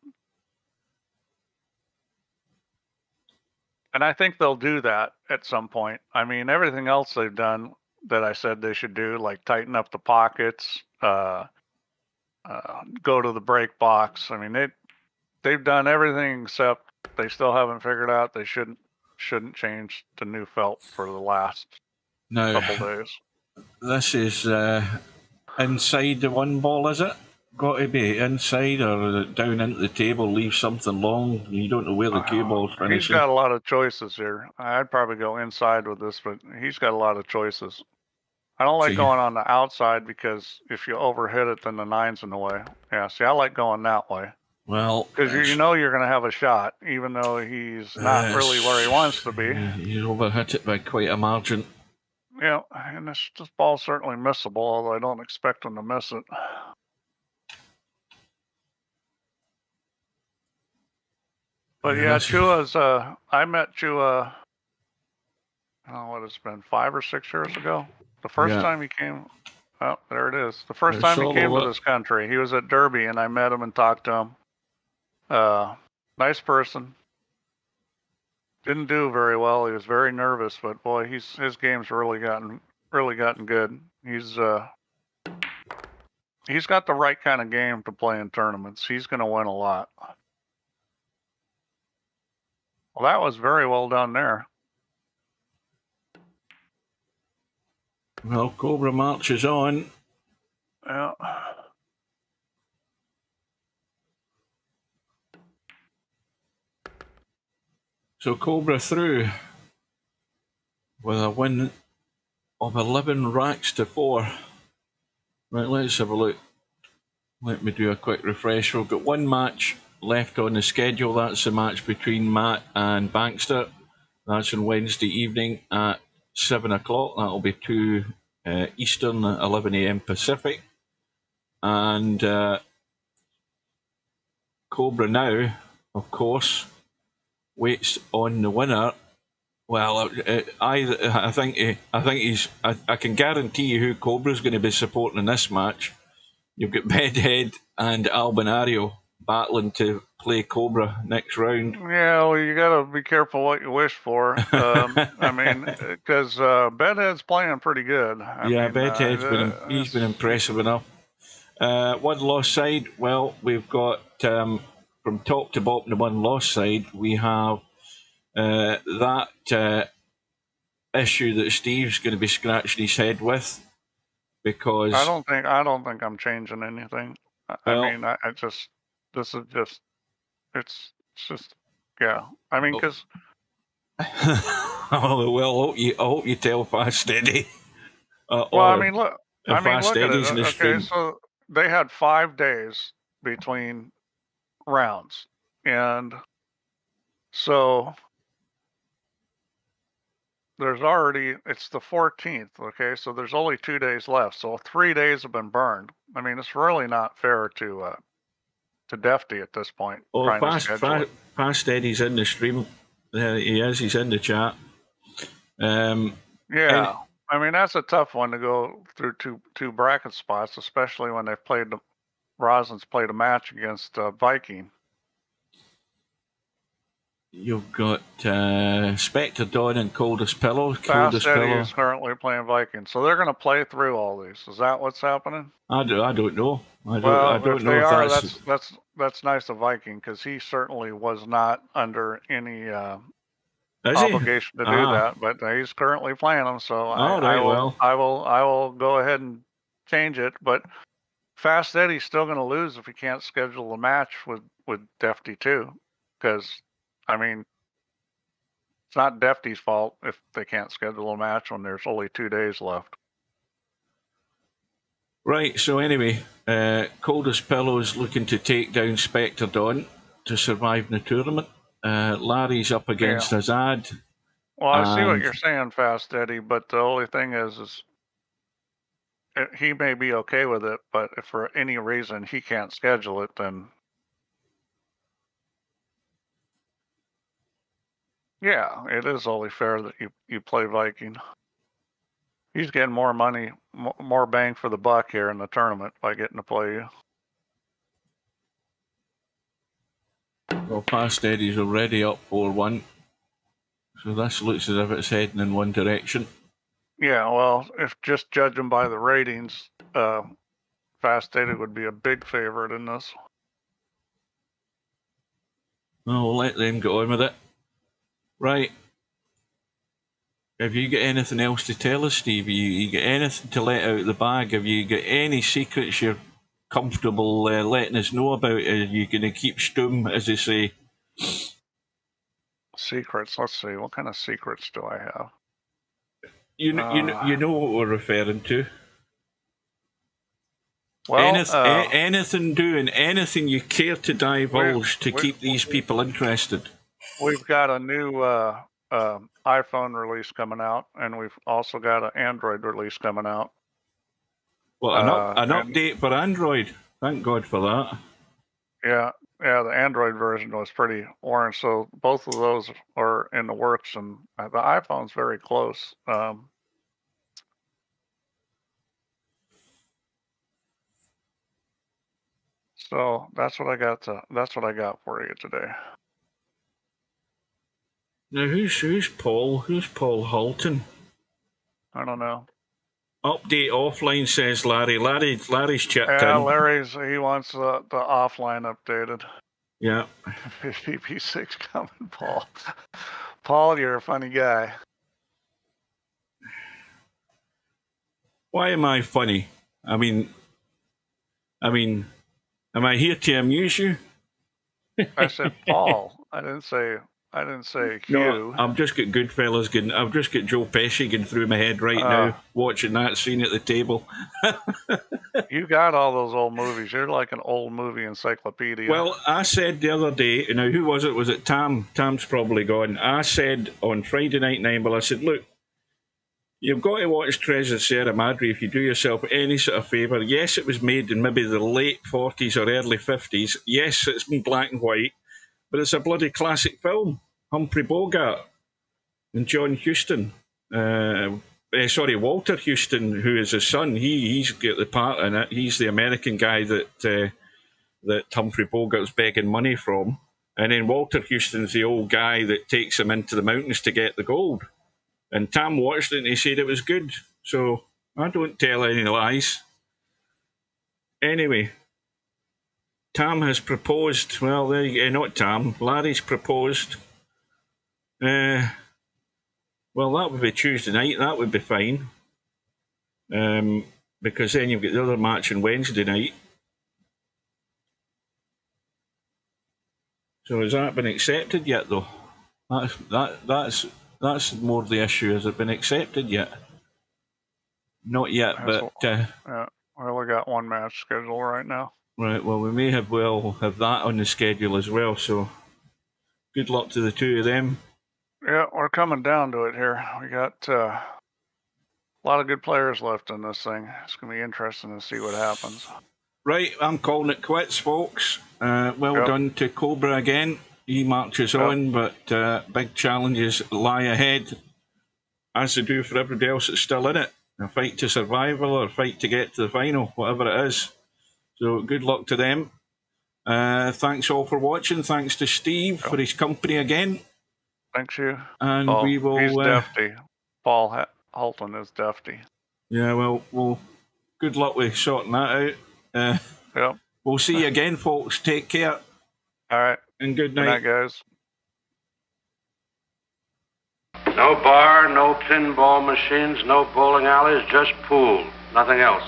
Speaker 8: And I think they'll do that at some point. I mean, everything else they've done that I said they should do, like tighten up the pockets, go to the break box. I mean, they've done everything except they still haven't figured out they shouldn't change to new felt for the last couple days.
Speaker 7: This is inside the 1 ball, is it? Got to be inside or down into the table, leave something long. You don't know where the cue ball's finishing.
Speaker 8: He's got a lot of choices here. I'd probably go inside with this, but he's got a lot of choices. I don't like going on the outside because if you overhit it, then the 9's in the way. Yeah, see, I like going that way.
Speaker 7: Well,
Speaker 8: because you know you're going to have a shot, even though he's not really where he wants to be.
Speaker 7: You overhit it by quite a margin.
Speaker 8: Yeah, and this ball's certainly missable, although I don't expect him to miss it. But yeah, Chua's, I met Chua, I don't know what it's been, 5 or 6 years ago. The first time he came, oh, there it is. The first time he came to this country, he was at Derby, and I met him and talked to him. Nice person. Didn't do very well. He was very nervous, but boy, his game's really gotten good. He's got the right kind of game to play in tournaments. He's going to win a lot. Well, that was very well done there.
Speaker 7: Well, Cobra marches on.
Speaker 8: Yeah.
Speaker 7: So Cobra through with a win of 11 racks to 4. Right, let's have a look. Let me do a quick refresh. We've got one match left on the schedule. That's the match between Matt and Bankster. That's on Wednesday evening at 7 o'clock. That'll be 2 Eastern, 11 a.m. Pacific. And Cobra of course, waits on the winner. Well, I think he's. I can guarantee you who Cobra's going to be supporting in this match. You've got Bedhead and Albinario battling to play Cobra next round.
Speaker 8: Yeah, well, you got to be careful what you wish for. I mean, because Bedhead's playing pretty good.
Speaker 7: Bedhead's been impressive enough. One lost side. Well, we've got from top to bottom the one lost side. We have that issue that Steve's going to be scratching his head with, because
Speaker 8: I don't think I'm changing anything. This is just yeah. I mean, because
Speaker 7: oh well, I hope you tell Fast Steady.
Speaker 8: Well, I mean, look. I mean,
Speaker 7: Fast
Speaker 8: look at
Speaker 7: Eddie's in
Speaker 8: it.
Speaker 7: the
Speaker 8: Okay,
Speaker 7: stream.
Speaker 8: so they had 5 days between rounds, and so there's already, it's the 14th. Okay, so there's only 2 days left. So 3 days have been burned. I mean, it's really not fair to Defty at this point.
Speaker 7: Oh, Fast Eddie's in the stream. He is. He's in the chat.
Speaker 8: Yeah, I mean, that's a tough one to go through two bracket spots, especially when they've played Rosin's played a match against Viking.
Speaker 7: You've got Spectre Dawn and Coldest Pillow.
Speaker 8: Fast Eddie is currently playing Viking, so they're going to play through all these. Is that what's happening?
Speaker 7: I don't know. I don't
Speaker 8: if
Speaker 7: know
Speaker 8: they
Speaker 7: if
Speaker 8: are,
Speaker 7: that's
Speaker 8: nice of Viking, because he certainly was not under any obligation to do that. But he's currently playing them, so I will go ahead and change it. But Fast Eddie's still going to lose if he can't schedule a match with Defty too, because I mean, it's not Defty's fault if they can't schedule a match when there's only 2 days left.
Speaker 7: Right, so anyway, Coldest Pillow is looking to take down Spectre Dawn to survive in the tournament. Larry's up against Azad.
Speaker 8: Well, I see what you're saying, Fast Eddie, but the only thing is he may be okay with it, but if for any reason he can't schedule it, then yeah, it is only fair that you play Viking. He's getting more money, more bang for the buck here in the tournament by getting to play you.
Speaker 7: Well, Fast Eddie's already up 4-1. So this looks as if it's heading in one direction.
Speaker 8: Yeah, well, if just judging by the ratings, Fast Eddie would be a big favorite in this.
Speaker 7: Well, we'll let them get on with it. Right. Have you got anything else to tell us, Steve? You got anything to let out of the bag? Have you got any secrets you're comfortable letting us know about? Are you going to keep stum, as they say?
Speaker 8: Secrets. Let's see. What kind of secrets do I have?
Speaker 7: You know what we're referring to.
Speaker 8: Well,
Speaker 7: anything you care to divulge to keep these people interested?
Speaker 8: We've got a new iPhone release coming out, and we've also got an Android release coming out.
Speaker 7: Well, an update for Android. Thank God for that.
Speaker 8: Yeah, the Android version was pretty orange, so both of those are in the works, and the iPhone's very close. So that's what I got for you today.
Speaker 7: Now, who's Paul? Who's Paul Halton?
Speaker 8: I don't know.
Speaker 7: Update offline, says Larry. Larry's chipped in.
Speaker 8: Yeah, he wants the offline updated.
Speaker 7: Yeah.
Speaker 8: VP6 coming, Paul. Paul, you're a funny guy.
Speaker 7: Why am I funny? I mean, am I here to amuse you?
Speaker 8: I said Paul. I didn't say Hugh.
Speaker 7: No, I've just got Goodfellas getting. I've just got Joe Pesci getting through my head right now, watching that scene at the table.
Speaker 8: You got all those old movies. You're like an old movie encyclopedia.
Speaker 7: Well, I said the other day. Now, who was it? Was it Tam? Tam's probably gone. I said on Friday Night Nimble, I said, look, you've got to watch Treasure Sierra Madre if you do yourself any sort of favour. Yes, it was made in maybe the late 40s or early 50s. Yes, it's in black and white, but it's a bloody classic film. Humphrey Bogart and John Huston. Walter Huston, who is his son. He's got the part in it. He's the American guy that Humphrey Bogart's begging money from. And then Walter Huston's the old guy that takes him into the mountains to get the gold. And Tam watched it and he said it was good. So I don't tell any lies. Anyway, Tam has proposed. Well, there you go. Not Tam. Larry's proposed. Well, that would be Tuesday night. That would be fine. Because then you've got the other match on Wednesday night. So has that been accepted yet, though? That's more the issue. Has it been accepted yet? Not yet, but
Speaker 8: yeah, we only got one match scheduled right now.
Speaker 7: Right. Well, we may have that on the schedule as well. So good luck to the two of them.
Speaker 8: Yeah, we're coming down to it here. We got a lot of good players left in this thing. It's going to be interesting to see what happens.
Speaker 7: Right, I'm calling it quits, folks. Well done to Cobra again. He marches on, but big challenges lie ahead, as they do for everybody else that's still in it. A fight to survival or a fight to get to the final, whatever it is. So good luck to them. Thanks all for watching. Thanks to Steve for his company again.
Speaker 8: Thanks you.
Speaker 7: And we will.
Speaker 8: He's defty. Paul Halton is defty.
Speaker 7: Yeah, well, good luck with sorting that out. We'll see you again, folks. Take care.
Speaker 8: All right.
Speaker 7: And good night.
Speaker 8: Good night, guys.
Speaker 6: No bar, no pinball machines, no bowling alleys, just pool. Nothing else.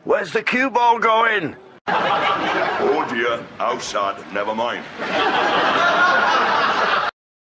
Speaker 4: Where's the cue ball going?
Speaker 5: Oh dear, outside, never mind.